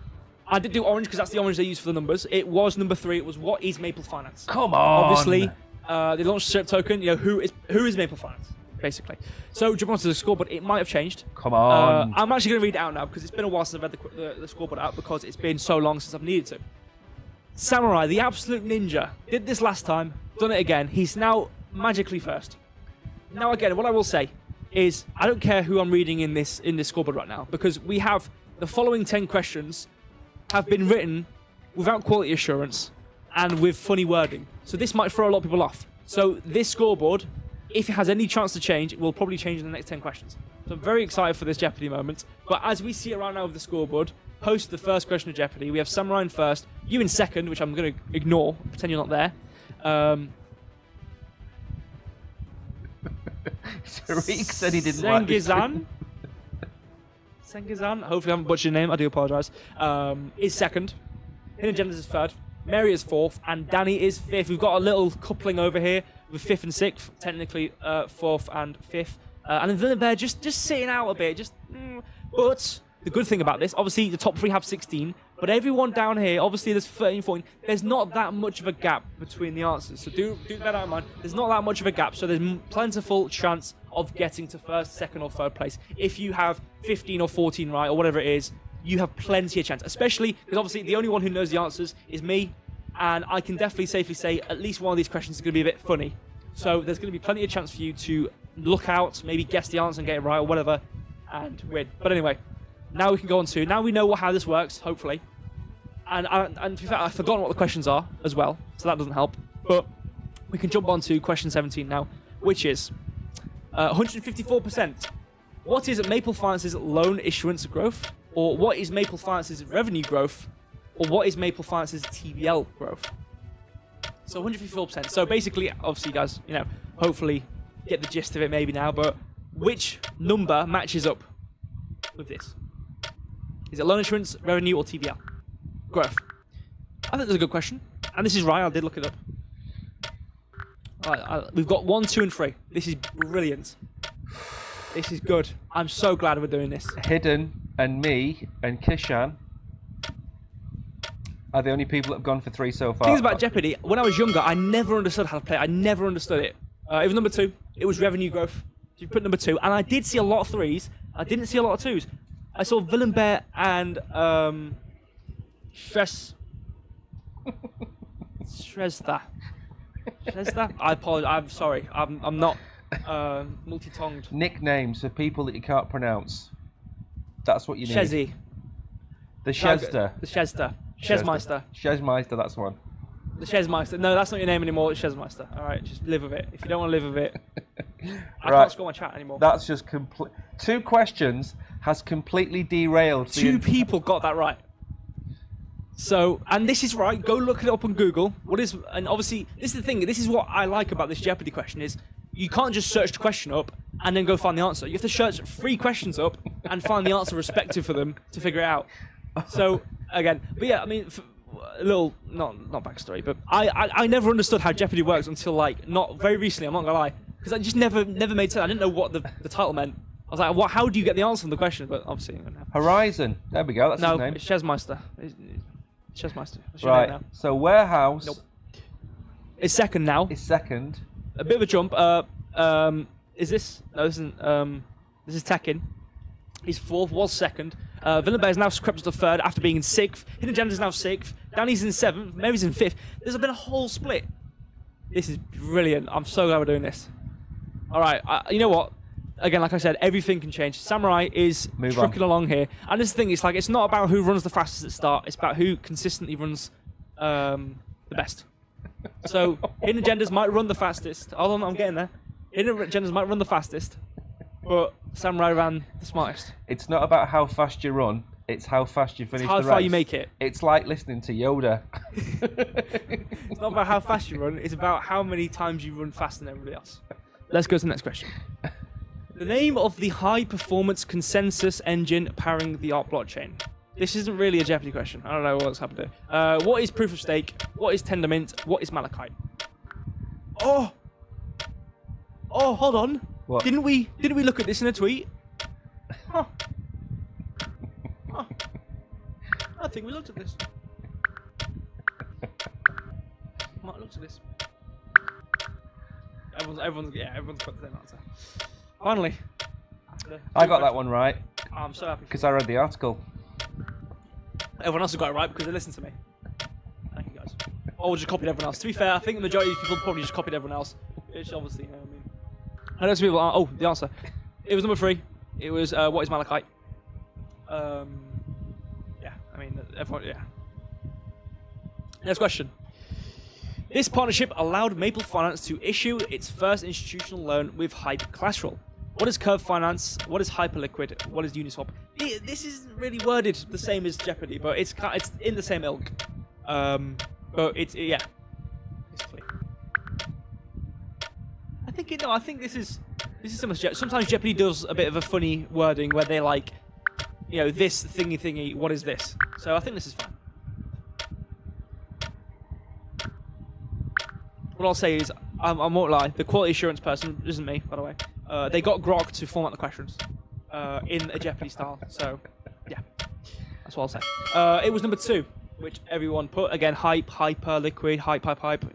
I did do orange because that's the orange they use for the numbers. It was number 3. It was what is Maple Finance? Come on. Obviously, they launched a SIRP token. You know, who is Maple Finance, basically. So jump onto the scoreboard. It might have changed. Come on. I'm actually going to read it out now because it's been a while since I've read the scoreboard out because it's been so long since I've needed to. Samurai, the absolute ninja, did this last time, done it again. He's now magically first. Now again, what I will say is I don't care who I'm reading in this scoreboard right now because we have the following 10 questions have been written without quality assurance and with funny wording. So this might throw a lot of people off. So this scoreboard, if it has any chance to change, it will probably change in the next 10 questions. So I'm very excited for this Jeopardy moment. But as we see it right now with the scoreboard, post the first question of Jeopardy, we have Samurai in first, you in second, which I'm going to ignore, pretend you're not there. Tariq said he didn't like this. Sengizan, hopefully I haven't butchered your name, I do apologise, is second. Hidden Genders is third. Mary is fourth, and Danny is fifth. We've got a little coupling over here with fifth and sixth, technically fourth and fifth. And then Villanelle just sitting out a bit, but the good thing about this, obviously the top 3 have 16, but everyone down here, obviously there's 13, 14, there's not that much of a gap between the answers. So do bear that in mind. There's not that much of a gap, so there's plentiful chance of getting to first, second, or third place. If you have 15 or 14 right, or whatever it is, you have plenty of chance, especially because obviously the only one who knows the answers is me, and I can definitely safely say at least one of these questions is going to be a bit funny. So there's going to be plenty of chance for you to look out, maybe guess the answer and get it right or whatever, and win. But anyway, now we can go on to, now we know how this works, hopefully. And to be fair, I've forgotten what the questions are as well, so that doesn't help. But we can jump on to question 17 now, which is 154%. What is Maple Finance's loan issuance growth? Or what is Maple Finance's revenue growth? Or what is Maple Finance's TVL growth? So 154%. So basically, obviously, guys, you know, hopefully get the gist of it maybe now, but which number matches up with this? Is it loan issuance, revenue, or TVL? Growth. I think that's a good question. And this is right, I did look it up. Alright, we've got 1, 2, and 3. This is brilliant. This is good. I'm so glad we're doing this. Hidden and me and Kishan are the only people that have gone for 3 so far. Things about Jeopardy, when I was younger, I never understood how to play it. I never understood it. It was number 2. It was revenue growth. You put number 2. And I did see a lot of 3s. I didn't see a lot of 2s. I saw Villain Bear and Shrezda. I apologize. I'm sorry. I'm not multi-tongued. Nicknames for people that you can't pronounce. That's what you need. Shezzy. The Shezda. The Shezda. Shezmeister. Shezmeister, that's one. The Shezmeister. No, that's not your name anymore. It's Shezmeister. All right, just live with it. If you don't want to live with it, I can't score my chat anymore. That's just complete. 2 questions has completely derailed. 2 people got that right. So, and this is right. Go look it up on Google. And obviously, this is the thing. This is what I like about this Jeopardy question is you can't just search the question up and then go find the answer. You have to search 3 questions up and find the answer respective for them to figure it out. So, again, but yeah, I mean, a little, not backstory, but I never understood how Jeopardy works until, like, not very recently, I'm not gonna lie. Because I just never made sense. I didn't know what the title meant. I was like, what? How do you get the answer from the question? But obviously, you know. Horizon. There we go, that's his name. No, it's Shezmeister. Shezmeister. Right, so Warehouse... Nope. Is second now. Is second. A bit of a jump. Is this? No, this isn't. This is Tekken. He's 4th, was 2nd. Villain Bear is now crept to 3rd after being in 6th. Hidden Gem is now 6th. Danny's in 7th. Mary's in 5th. There's been a whole split. This is brilliant. I'm so glad we're doing this. All right. You know what? Again, like I said, everything can change. Samurai is trucking along here. And this thing, it's like, it's not about who runs the fastest at the start. It's about who consistently runs the best. So, Hidden Agendas might run the fastest. Hold on, I'm getting there. Hidden Agendas might run the fastest. But Samurai ran the smartest. It's not about how fast you run. It's how fast you finish the race. How far you make it. It's like listening to Yoda. It's not about how fast you run. It's about how many times you run faster than everybody else. Let's go to the next question. The name of the high-performance consensus engine powering the ARC blockchain. This isn't really a Jeopardy question. I don't know what's happened here. What is proof of stake? What is Tendermint? What is Malachite? Oh! Oh, hold on. What? Didn't we look at this in a tweet? Huh. Huh. I think we looked at this. Might looked at this. Everyone's got the same answer. Finally. I got that one right. I'm so happy. Because I read the article. Everyone else has got it right because they listened to me. Thank you, guys. Or just copied everyone else. To be fair, I think the majority of people probably just copied everyone else. Which obviously, you know what I mean. I know some people are, the answer. It was number 3. It was, what is Malachite? Yeah, I mean, everyone, yeah. Next question. This partnership allowed Maple Finance to issue its first institutional loan with Hype collateral. What is Curve Finance? What is Hyperliquid? What is Uniswap? This isn't really worded the same as Jeopardy, but it's in the same ilk. But yeah. It's clear. I think this is similar to Jeopardy. Sometimes Jeopardy does a bit of a funny wording where they like, you know, this thingy. What is this? So I think this is fine. What I'll say is, I won't lie. The quality assurance person isn't me, by the way. They got Grok to format the questions in a Jeopardy style. So, yeah, that's what I'll say. It was number 2, which everyone put. Again, Hype, Hyper, Liquid, Hype.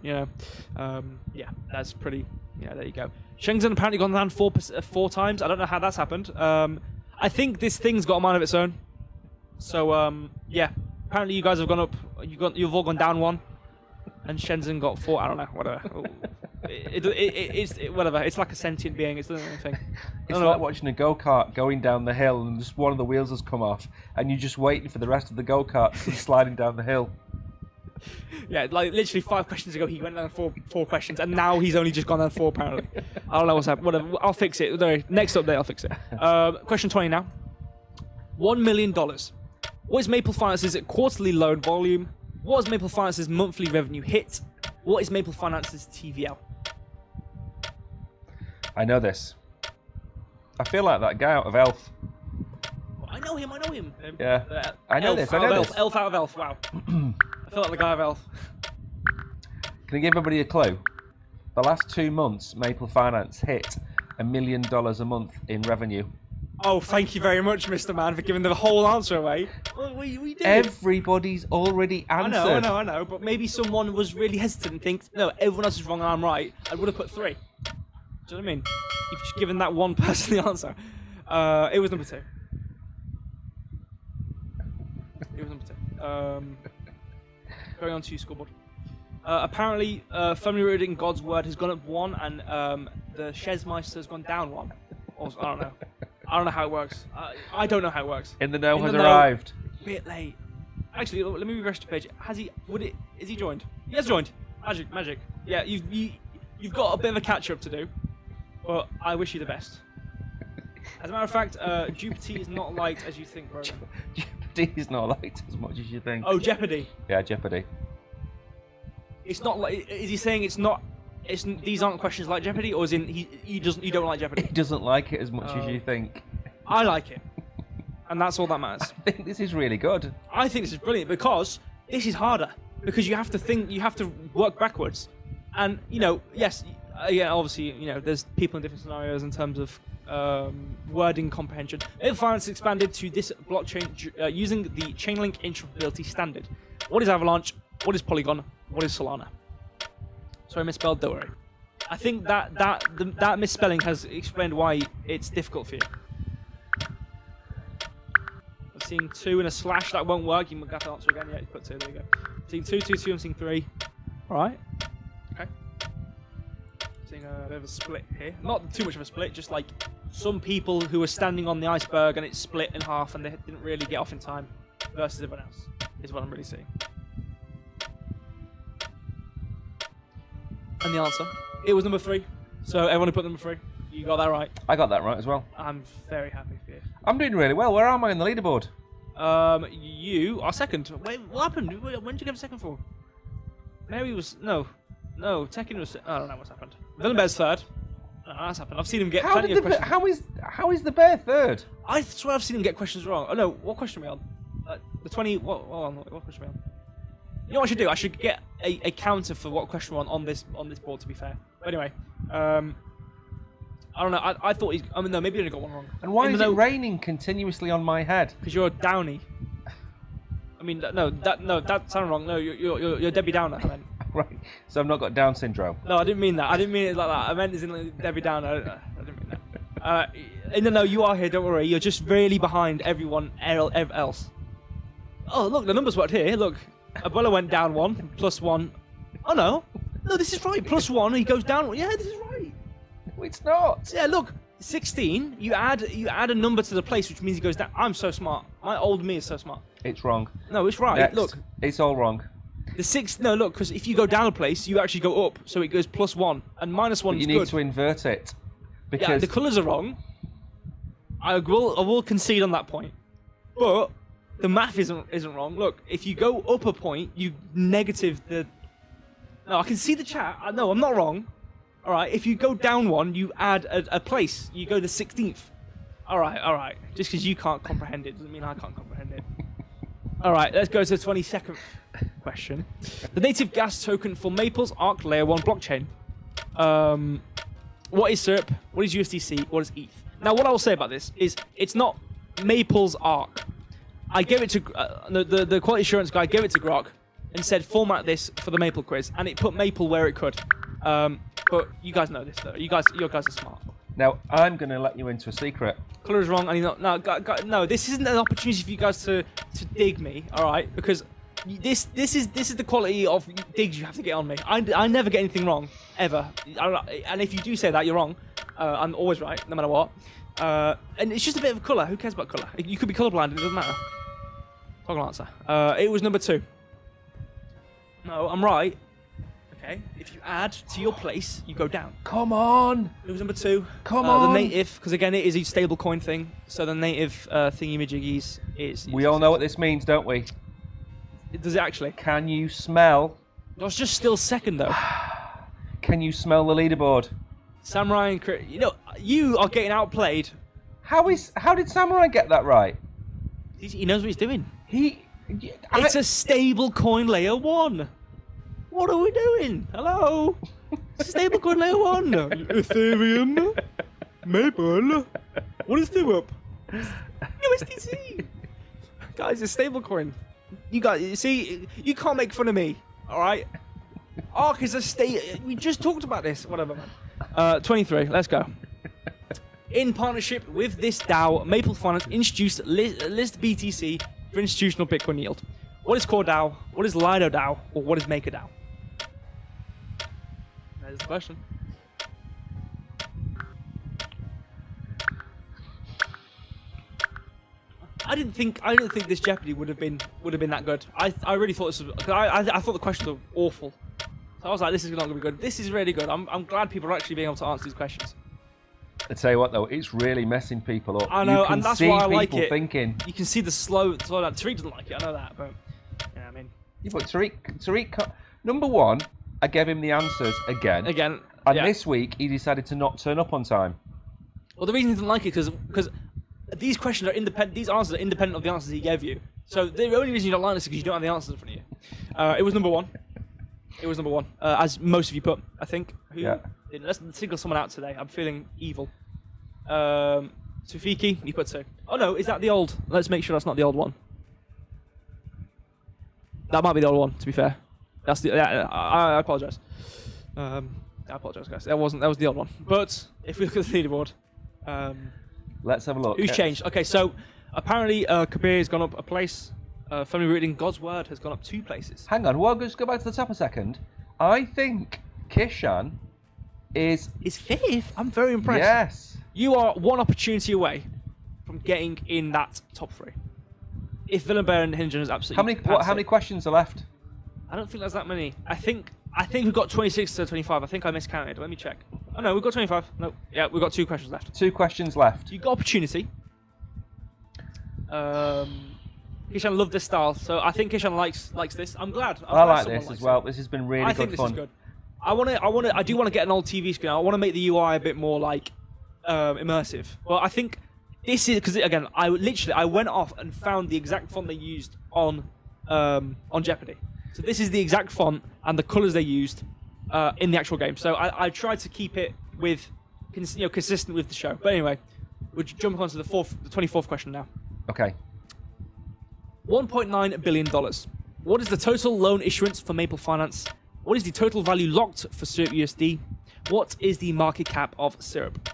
You know, yeah, that's pretty. Yeah, there you go. Shenzhen apparently gone down 4 times. I don't know how that's happened. I think this thing's got a mind of its own. So, yeah, apparently you guys have gone up. You've all gone down 1. And Shenzhen got 4. I don't know. Whatever. It's whatever. It's like a sentient being. It's doing anything. It's like watching a go-kart going down the hill, and just one of the wheels has come off, and you're just waiting for the rest of the go-kart to come sliding down the hill. Yeah, like literally 5 questions ago, he went down 4 questions, and now he's only just gone down 4. Apparently, I don't know what's happened. Whatever. I'll fix it. No, next update, I'll fix it. Question 20 now. $1 million. What is Maple Finance's quarterly loan volume? What is Maple Finance's monthly revenue hit? What is Maple Finance's TVL? I know this. I feel like that guy out of Elf. I know him. Yeah. I know this. Elf out of Elf. Wow. I feel like the guy of Elf. Can I give everybody a clue? The last 2 months, Maple Finance hit $1 million a month in revenue. Oh, thank you very much, Mr. Man, for giving the whole answer away. Well, we did. Everybody's already answered. I know, but maybe someone was really hesitant and thinks, no, everyone else is wrong and I'm right. I would have put 3. Do you know what I mean? You've just given that one person the answer. It was number 2. It was number 2. Going on to scoreboard. Apparently, firmly rooted in God's word has gone up 1, and the Shezmeister has gone down 1. Also, I don't know. I don't know how it works. I don't know how it works. In the know has arrived. Bit late. Actually, let me refresh the page. Has he? Is he joined? He has joined. Magic. Yeah, you've got a bit of a catch up to do, but I wish you the best. As a matter of fact, Jupiter is not liked as you think, bro. Jeopardy is not liked as much as you think. Oh, Jeopardy. Yeah, Jeopardy. It's not like. Is he saying it's not? These aren't questions like Jeopardy, or is in he don't like Jeopardy? He doesn't like it as much as you think. I like it, and that's all that matters. I think this is really good. I think this is brilliant because this is harder because you have to think, you have to work backwards, and you know, yes, yeah, obviously, you know, there's people in different scenarios in terms of wording comprehension. Maple Finance expanded to this blockchain using the Chainlink interoperability standard. What is Avalanche? What is Polygon? What is Solana? Sorry, misspelled. Don't worry. I think that misspelling has explained why it's difficult for you. I'm seeing 2 and a slash. That won't work. You might have to answer again. Yeah, you put 2. There you go. I'm seeing 2, 2, 2. I'm seeing 3. All right. Okay. Seeing a bit of a split here. Not too much of a split. Just like some people who were standing on the iceberg and it split in half and they didn't really get off in time versus everyone else. Is what I'm really seeing. And the answer, it was number 3. So everyone who put number 3, you got that right. I got that right as well. I'm very happy for you. I'm doing really well. Where am I on the leaderboard? You are second. Wait, what happened? When did you get second for? Mary was no. Tekken was. I don't know what's happened. Villenberg's third. No, that's happened. I've seen him get plenty of questions. How is the bear third? I swear I've seen him get questions wrong. Oh no, what question are we on? The 20. What question are we on? You know what I should do? I should get a counter for what question we're on this board, to be fair. But anyway, I don't know. I thought he's. I mean, no, maybe he only got one wrong. And why is it raining continuously on my head? Because you're a Downy. I mean, that sounded wrong. No, you're Debbie Downer. I meant. Right. So I've not got Down syndrome. No, I didn't mean that. I didn't mean it like that. I meant as in like Debbie Downer. I didn't mean that. No, you are here. Don't worry. You're just really behind everyone else. Oh, look, the numbers worked here. Look, Abuela went down 1, +1. Oh no, this is right. +1. He goes down. Yeah, this is right. No, it's not. Yeah, look, 16. You add a number to the place, which means he goes down. I'm so smart. My old me is so smart. It's wrong. No, it's right. Next. Look, it's all wrong. The 6. No, look, because if you go down a place, you actually go up, so it goes +1 and -1 is good. You need to invert it because yeah, the colours are wrong. I will concede on that point, but the math isn't wrong. Look, if you go up a point, you negative the. No, I can see the chat. No, I'm not wrong. All right, if you go down 1, you add a place. You go the 16th. All right. Just because you can't comprehend it doesn't mean I can't comprehend it. All right, let's go to the 22nd question. The native gas token for Maple's Arc Layer 1 blockchain. What is SERP? What is USDC? What is ETH? Now, what I will say about this is it's not Maple's Arc. I gave it to the quality assurance guy gave it to Grok and said format this for the Maple quiz, and it put Maple where it could. But you guys know this though. Your guys are smart. Now I'm going to let you into a secret. Colour is wrong, and no. This isn't an opportunity for you guys to dig me, all right? Because this is the quality of digs you have to get on me. I never get anything wrong ever, and if you do say that, you're wrong. I'm always right, no matter what. And it's just a bit of colour. Who cares about colour? You could be colourblind. It doesn't matter. Toggle answer. It was number 2. No, I'm right. Okay. If you add to your place, you go down. Come on. It was number 2. Come on. The native, because again, it is a stable coin thing. So the native thingy-majiggies is. We all know what this means, don't we? Does it actually? Can you smell? I was just still second though. Can you smell the leaderboard? Samurai and you are getting outplayed. How did Samurai get that right? He knows what he's doing. It's a stable coin layer 1. What are we doing? Hello? Stable coin layer 1. Ethereum. Maple. What is the up? USDC. Guys, it's stable coin. You guys, you see, you can't make fun of me. All right? Arc is a state. We just talked about this. Whatever, man. 23. Let's go. In partnership with this DAO, Maple Finance introduced list BTC for institutional Bitcoin yield. What is Core DAO? What is Lido DAO? Or what is Maker DAO? That is the question. I didn't think this Jeopardy would have been that good. I really thought this was. I thought the questions were awful. So I was like, this is not going to be good. This is really good. I'm glad people are actually being able to answer these questions. I tell you what, though, it's really messing people up. I know, and that's why I like it. Thinking. You can see the slow down. Tariq doesn't like it. I know that, but yeah, I mean. Yeah, but Tariq, number 1, I gave him the answers again. And yeah. This week he decided to not turn up on time. Well, the reason he didn't like it because these questions are independent. These answers are independent of the answers he gave you. So the only reason you don't like this is because you don't have the answers in front of you. It was number 1. It was number 1, as most of you put, I think. Yeah. Let's single someone out today. I'm feeling evil. Sufiki, you put 2. Oh no, is that the old? Let's make sure that's not the old one. That might be the old one, to be fair. That's the. Yeah, I apologise. I apologise, guys. That was the old one. But if we look at the leaderboard, let's have a look. Who's changed? Okay, so apparently Kabir has gone up a place. Family Rooted in God's Word has gone up 2 places. Hang on, well, just go back to the top a second. I think Kishan is 5th. I'm very impressed. Yes. You are 1 opportunity away from getting in that top 3. If Villain Bear and Hinjan is absolutely how many questions are left? I don't think there's that many. I think we've got 26 to 25. I think I miscounted. Let me check. Oh no, we've got 25. No, yeah, we've got 2 questions left. 2 questions left. You got opportunity. Kishan loved this style, so I think Kishan likes this. I'm glad. I like this as well. This has been really good fun. This is good. I do want to get an old TV screen. I want to make the UI a bit more like immersive. Well, I think this is because again, I went off and found the exact font they used on Jeopardy. So this is the exact font and the colours they used in the actual game. So I tried to keep it with consistent with the show. But anyway, we'll jump on to the 24th question now. Okay. $1.9 billion. What is the total loan issuance for Maple Finance? What is the total value locked for Syrup USD? What is the market cap of Syrup?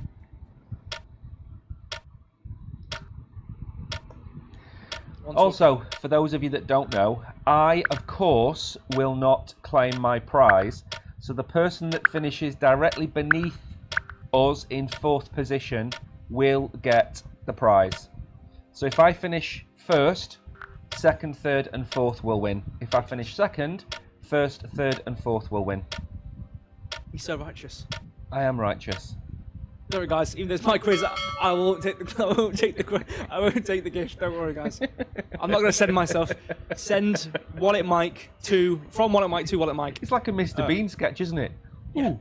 Also, for those of you that don't know, I, of course, will not claim my prize. So the person that finishes directly beneath us in 4th position will get the prize. So if I finish first, 2nd, 3rd and 4th will win. If I finish 2nd, 1st, 3rd and 4th will win. He's so righteous. I am righteous. Don't worry, guys. Even though it's my quiz, I won't take the gift. Don't worry, guys. I'm not going to send myself. Send Wallet Mike from Wallet Mike to Wallet Mike. It's like a Mr. Bean sketch, isn't it? Yeah.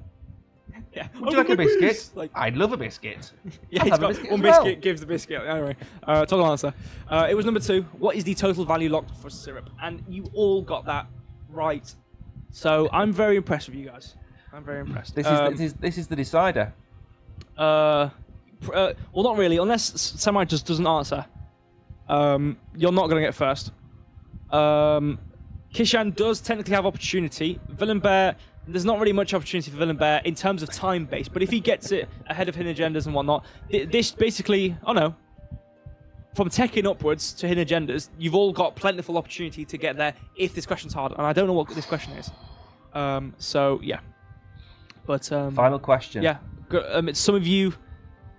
Yeah. Would you like a biscuit? I'd love a biscuit. Yeah, he's got one biscuit, gives the biscuit. Anyway, total answer. It was number 2. What is the total value locked for Syrup? And you all got that right. So I'm very impressed with you guys. I'm very impressed. This is the decider. Well, not really. Unless Samurai just doesn't answer, you're not going to get first. Kishan does technically have opportunity. Villain Bear, there's not really much opportunity for Villain Bear in terms of time base, but if he gets it ahead of Hidden Agendas and whatnot, this basically, from Tekken upwards to Hidden Agendas, you've all got plentiful opportunity to get there if this question's hard, and I don't know what this question is. So, yeah. But final question. Yeah. Some of you,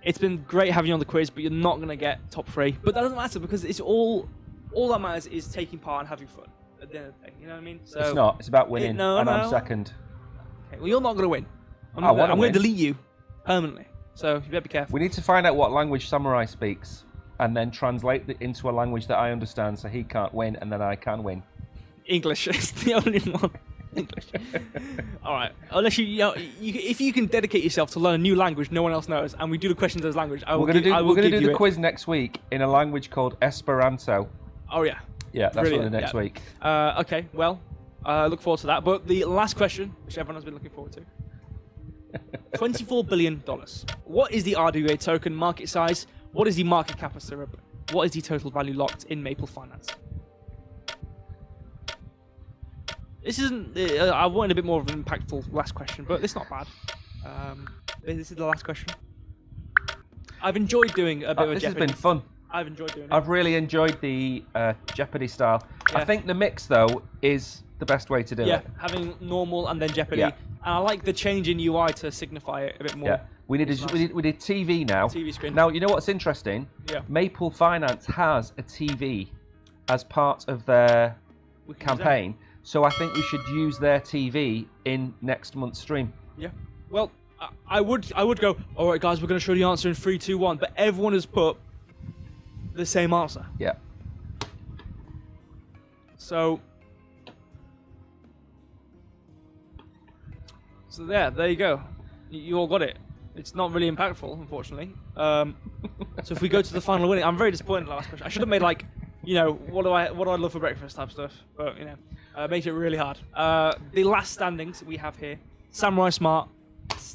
it's been great having you on the quiz, but you're not going to get top 3. But that doesn't matter because it's all that matters is taking part and having fun at the end of the day. You know what I mean? So it's not. It's about winning, and I'm 2nd. Okay, well, you're not going to win. I'm going to delete you permanently. So you better be careful. We need to find out what language Samurai speaks, and then translate it into a language that I understand, so he can't win, and then I can win. English is the only one. English. All right. Unless if you can dedicate yourself to learn a new language no one else knows, and we do the questions in those language, we're going to do the quiz next week in a language called Esperanto. Oh yeah. Yeah, that's for the next week. Okay. Well, look forward to that. But the last question, which everyone has been looking forward to, $24 billion. What is the RWA token market size? What is the market cap of Syrup? What is the total value locked in Maple Finance? This isn't. I wanted a bit more of an impactful last question, but it's not bad. This is the last question. I've enjoyed doing a bit of this Jeopardy. Has been fun. I've enjoyed doing it. I've really enjoyed the Jeopardy style. Yeah. I think the mix, though, is the best way to do it. Yeah, having normal and then Jeopardy. Yeah. And I like the change in UI to signify it a bit more. Yeah. We did TV now. TV screen. Now, you know what's interesting? Yeah. Maple Finance has a TV as part of their campaign. So I think we should use their TV in next month's stream. Yeah. Well, I would go, all right, guys, we're going to show the answer in 3, 2, 1. But everyone has put the same answer. Yeah. So there you go. You all got it. It's not really impactful, unfortunately. So if we go to the final winning, I'm very disappointed in the last question. I should have made like, what do I love for breakfast type stuff. But makes it really hard. The last standings we have here, Samurai Smart.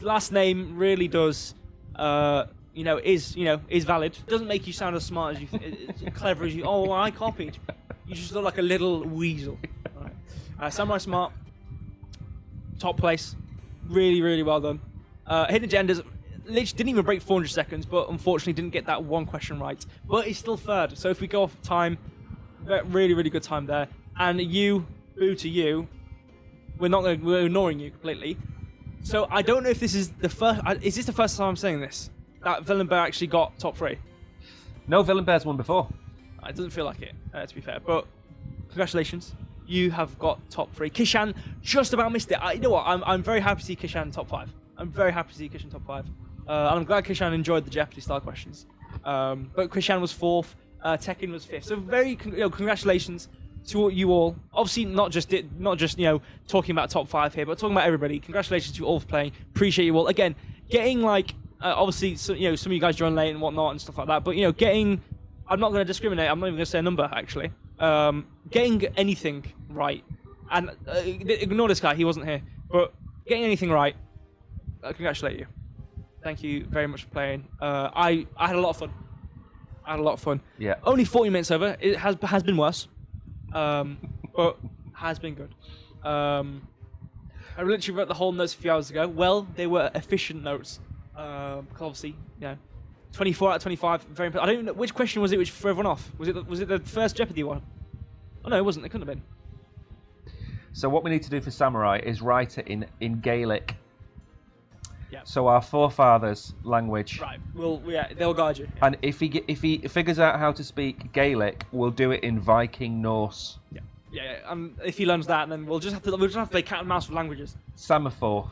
Last name really does, is valid. Doesn't make you sound as smart as you, as clever as you. Oh, I copied. You just look like a little weasel. Right. Samurai Smart, top place, really, really well done. Hidden Agendas, literally didn't even break 400 seconds, but unfortunately didn't get that one question right. But he's still 3rd. So if we go off time, really, really good time there. And you, boo to you, we're ignoring you completely. So I don't know if this is the first. Is this the first time I'm saying this? That Villain Bear actually got top 3. No, Villain Bear's won before. It doesn't feel like it, to be fair. But congratulations, you have got top 3. Kishan just about missed it. You know what? I'm very happy to see Kishan top 5. I'm very happy to see Kishan top 5. And I'm glad Kishan enjoyed the Jeopardy style questions. But Kishan was 4th. Tekken was 5th. So very congratulations to you all. Obviously not just talking about top 5 here, but talking about everybody. Congratulations to you all for playing. Appreciate you all. Again, getting obviously some of you guys join late and whatnot and stuff like that. But getting, I'm not going to discriminate. I'm not even going to say a number actually. Getting anything right, and ignore this guy. He wasn't here. But getting anything right, congratulate you. Thank you very much for playing. I had a lot of fun. Yeah. Only 40 minutes over. It has been worse, but has been good. I literally wrote the whole notes a few hours ago. Well, they were efficient notes. Obviously, 24 out of 25. Very impressive. I don't even know which question was it which threw everyone off. Was it the first Jeopardy one? Oh no, it wasn't. It couldn't have been. So what we need to do for Samurai is write it in Gaelic. Yeah. So our forefathers' language. Right. They'll guide you. Yeah. And if he figures out how to speak Gaelic, we'll do it in Viking Norse. Yeah. Yeah. And if he learns that, then we'll just have to play cat and mouse with languages. Semaphore.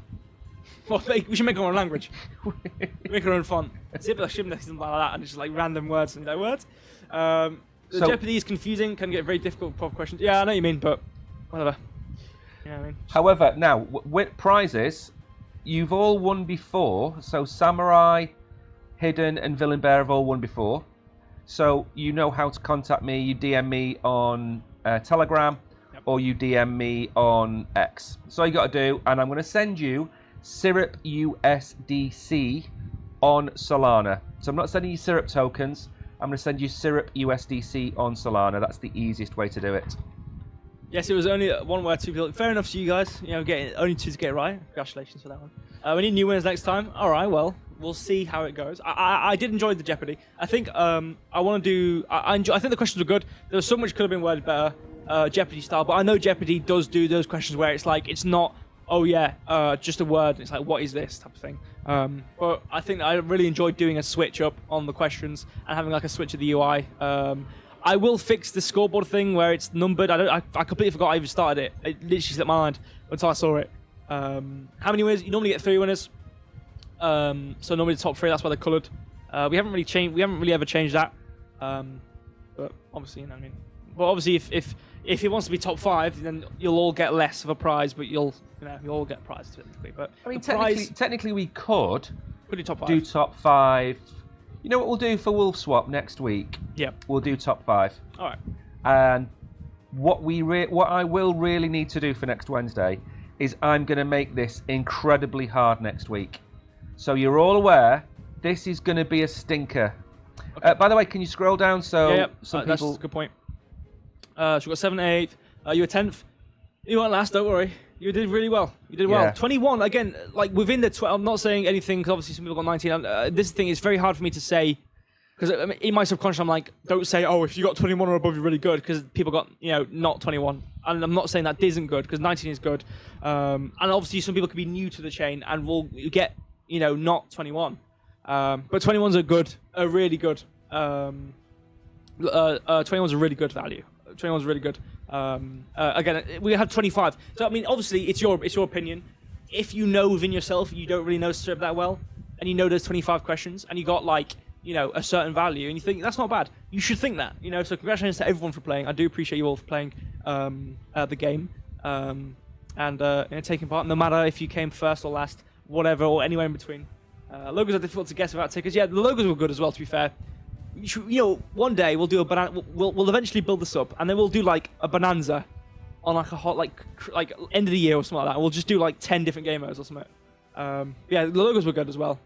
Well, we should make our own language. Make our own font. Zip or shim, something like that, and it's just like random words and words. The Jeopardy is confusing, can get very difficult with proper questions. Yeah, I know what you mean, but whatever. You know what I mean? However, now with prizes, you've all won before. So Samurai, Hidden, and Villain Bear have all won before. So you know how to contact me. You DM me on Telegram, or you DM me on X. So all you got to do, and I'm going to send you Syrup USDC on Solana. So I'm not sending you Syrup tokens. I'm going to send you Syrup USDC on Solana. That's the easiest way to do it. Yes, it was only one word, two people. Fair enough to you guys. Getting only two to get it right. Congratulations for that one. We need new winners next time. All right, well, we'll see how it goes. I did enjoy the Jeopardy. I think I want to do. I think the questions were good. There was so much could have been worded better, Jeopardy style. But I know Jeopardy does do those questions where it's like it's not. Oh yeah, just a word. It's like, what is this type of thing. But I think I really enjoyed doing a switch up on the questions and having like a switch of the UI. I will fix the scoreboard thing where it's numbered. I completely forgot I even started it. It literally slipped my mind until I saw it. How many winners? You normally get 3 winners. So normally the top 3. That's why they're coloured. We haven't really changed. We haven't really ever changed that. But obviously, you know what I mean. But obviously, if it wants to be top 5, then you'll all get less of a prize, but you'll all get prizes technically. But I mean, technically we could do top 5. Do top 5. You know what we'll do for Wolf Swap next week? Yeah. We'll do top 5. All right. And what I will really need to do for next Wednesday is I'm going to make this incredibly hard next week. So you're all aware, this is going to be a stinker. Okay. By the way, can you scroll down so some people... That's a good point. So we've got 7th, 8th. You were 10th. You weren't last, don't worry. You did really well. You did well. Yeah. 21, again, like within the 12. I'm not saying anything because obviously some people got 19. This thing is very hard for me to say because in my subconscious I'm like, don't say, oh, if you got 21 or above, you're really good because people got, not 21. And I'm not saying that isn't good because 19 is good. And obviously some people could be new to the chain and will get, not 21. But 21's a really good. 21's a really good value. 21's really good. Again, we had 25. So I mean, obviously, it's your opinion. If you know within yourself, you don't really know Strip that well, and you know there's 25 questions, and you got like a certain value, and you think that's not bad. You should think that. So congratulations to everyone for playing. I do appreciate you all for playing the game and taking part. No matter if you came first or last, whatever, or anywhere in between. Logos are difficult to guess without tickers. Yeah, the logos were good as well. To be fair. One day we'll do a banana. We'll eventually build this up, and then we'll do like a bonanza on like a hot like end of the year or something like that. And we'll just do like 10 different game modes or something. Yeah, the logos were good as well.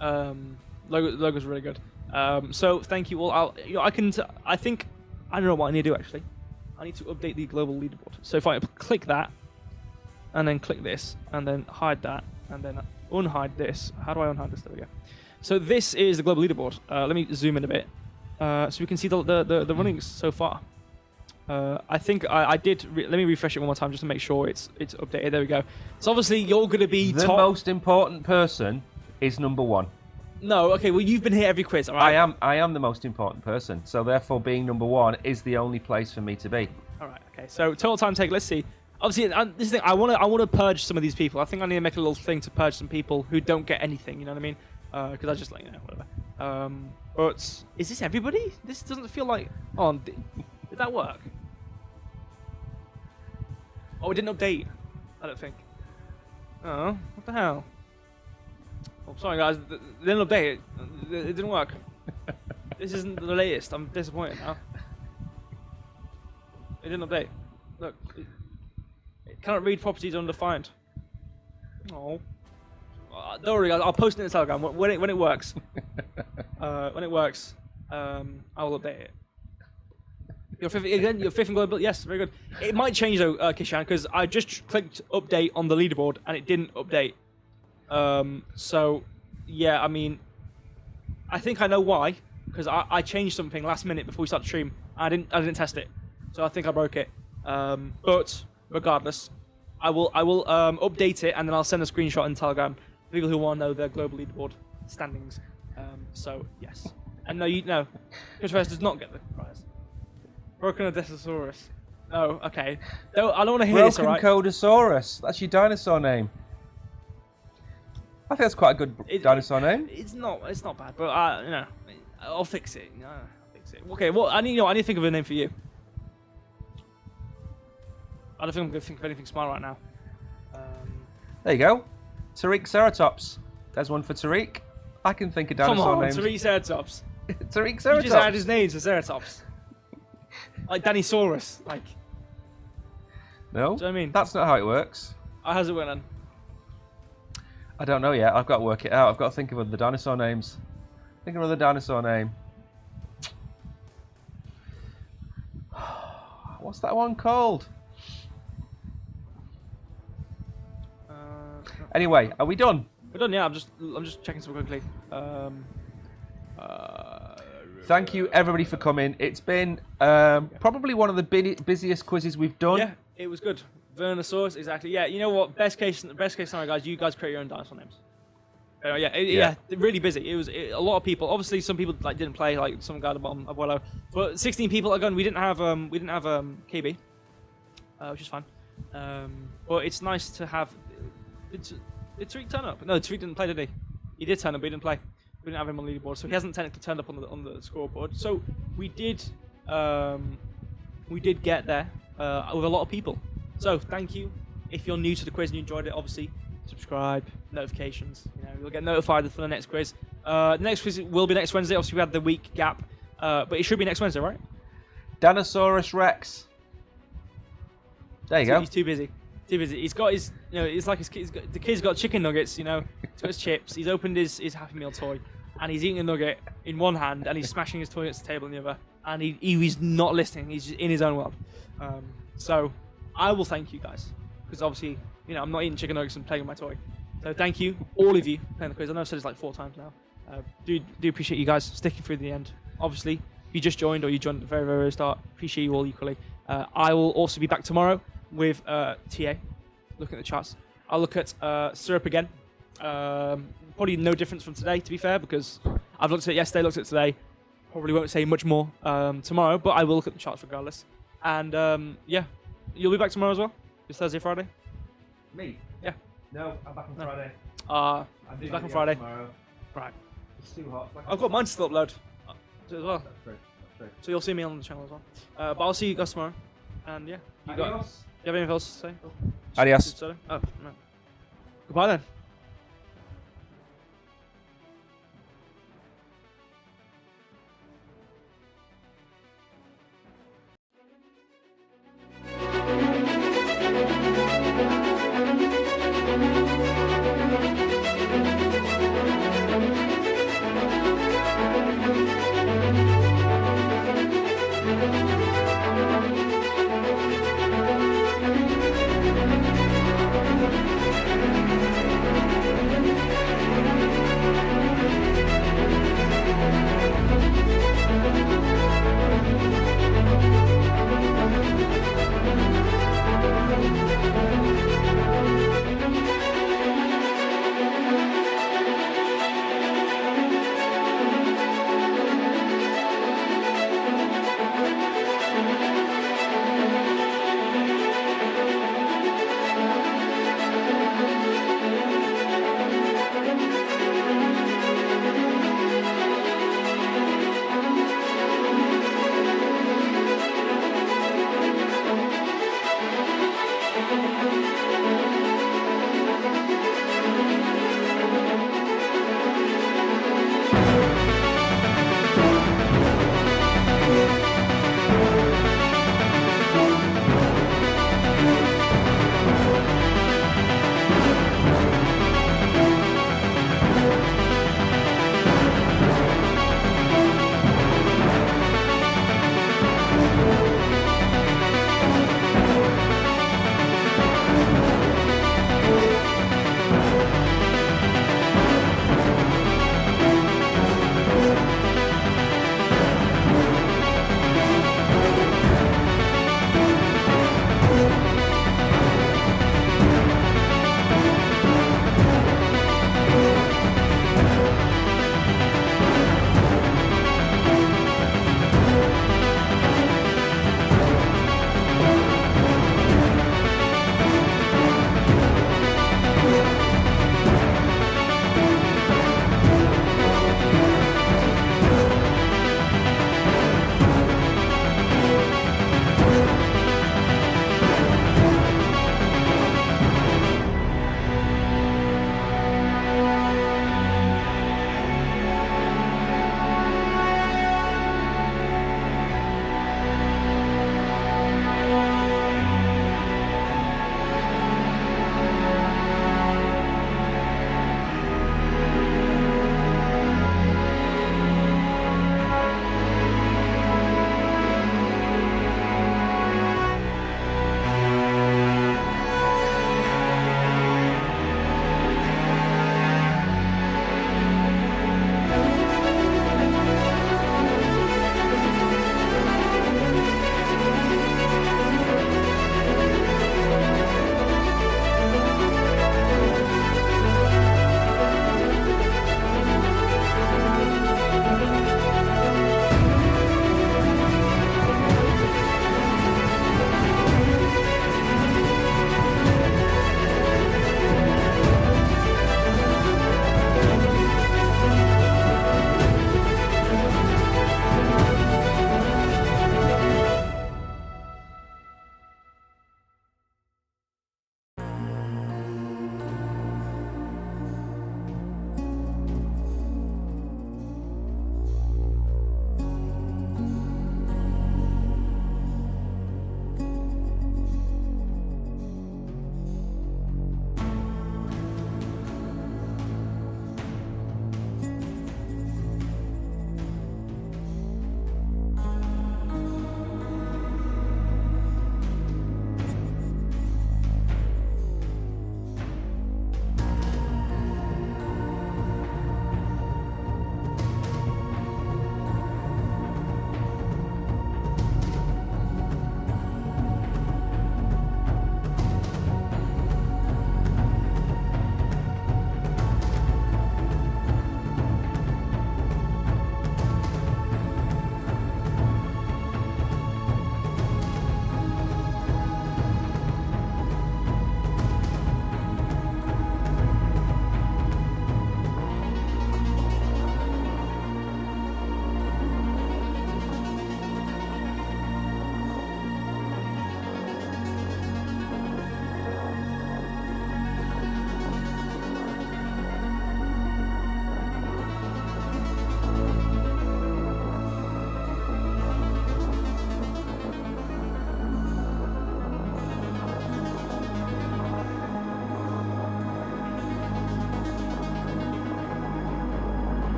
Logos were really good. So thank you all. I don't know what I need to do actually. I need to update the global leaderboard. So if I click that, and then click this, and then hide that, and then unhide this. How do I unhide this? There we go. So this is the global leaderboard. Let me zoom in a bit, so we can see the runnings so far. I think I did. Let me refresh it one more time just to make sure it's updated. There we go. So obviously you're going to be the top. most important person is number 1. No, okay. Well, you've been here every quiz. All right. I am the most important person. So therefore, being number 1 is the only place for me to be. All right. Okay. So total time take. Let's see. Obviously, this thing I want to purge some of these people. I think I need to make a little thing to purge some people who don't get anything. You know what I mean? Because I just whatever. But is this everybody? This doesn't feel like. Oh, did that work? Oh, it didn't update. I don't think. Oh, what the hell? Oh, sorry guys, it didn't update. It didn't work. This isn't the latest. I'm disappointed now. It didn't update. Look, it cannot read properties undefined. Oh. Don't worry, I'll post it in the Telegram when it works. When it works, I will update it. Your fifth and global. Yes, very good. It might change though, Kishan, because I just clicked update on the leaderboard and it didn't update. So yeah, I mean, I think I know why, because I changed something last minute before we started the stream. I didn't test it, so I think I broke it. But regardless, I will update it and then I'll send a screenshot in Telegram for people who want to know their global leaderboard standings. So yes, and no, Chris First does not get the prize. Broken Odysseus. No, okay. I don't want to hear this, alright? Broken Codosaurus. That's your dinosaur name. I think that's quite a good dinosaur name. It's not bad, but I'll fix it. I'll fix it. Okay, well, I need to think of a name for you. I don't think I'm going to think of anything smart right now. There you go. Tariq Ceratops. There's one for Tariq. I can think of dinosaur names. Tariq Ceratops. Tariq Ceratops. You just add his name to Ceratops. Like Dannysaurus, like. No, do you know what I mean? That's not how it works. How's it work then? I don't know yet. I've got to work it out. I've got to think of other dinosaur names. Think of another dinosaur name. What's that one called? Anyway, are we done? We're done. Yeah, I'm just checking something quickly. Thank you everybody for coming. It's been probably one of the busiest quizzes we've done. Yeah, it was good. Vernosaurus, exactly. Yeah, you know what? Best case scenario, guys. You guys create your own dinosaur names. Yeah, really busy. It was a lot of people. Obviously, some people like didn't play, like some guy at the bottom, Abuelo. But 16 people again. We didn't have KB, which is fine. But it's nice to have. Did Tariq turn up? No, Tariq didn't play, did he? He did turn up, but he didn't play. We didn't have him on the leaderboard, so he hasn't technically turned up on the scoreboard. So we did get there with a lot of people. So thank you. If you're new to the quiz and you enjoyed it, obviously subscribe, notifications. You'll get notified for the next quiz. The next quiz will be next Wednesday. Obviously we had the week gap, but it should be next Wednesday, right? Dinosaurus Rex. There you go. He's too busy. He's got his, it's like the kid's got chicken nuggets, he's got his chips, he's opened his Happy Meal toy, and he's eating a nugget in one hand, and he's smashing his toy against the table in the other, and he's not listening, he's just in his own world. So, I will thank you guys, because obviously, I'm not eating chicken nuggets and playing with my toy. So thank you, all of you, playing the quiz. I know I've said this like 4 times now. Do appreciate you guys sticking through the end. Obviously, if you just joined or you joined at the very, very start, appreciate you all equally. I will also be back tomorrow with TA, looking at the charts. I'll look at Syrup again. Probably no difference from today, to be fair, because I've looked at it yesterday, looked at it today. Probably won't say much more tomorrow, but I will look at the charts regardless. And yeah, you'll be back tomorrow as well? It's Thursday, Friday? Me? Yeah. No, I'm back on Friday. He's back on Friday. Tomorrow. Right. It's too hot. I've got mine to still upload as well. That's true. So you'll see me on the channel as well. But I'll see you guys tomorrow. And yeah. Adios. Do you have anything else to say? Adios. Oh, no. Goodbye then.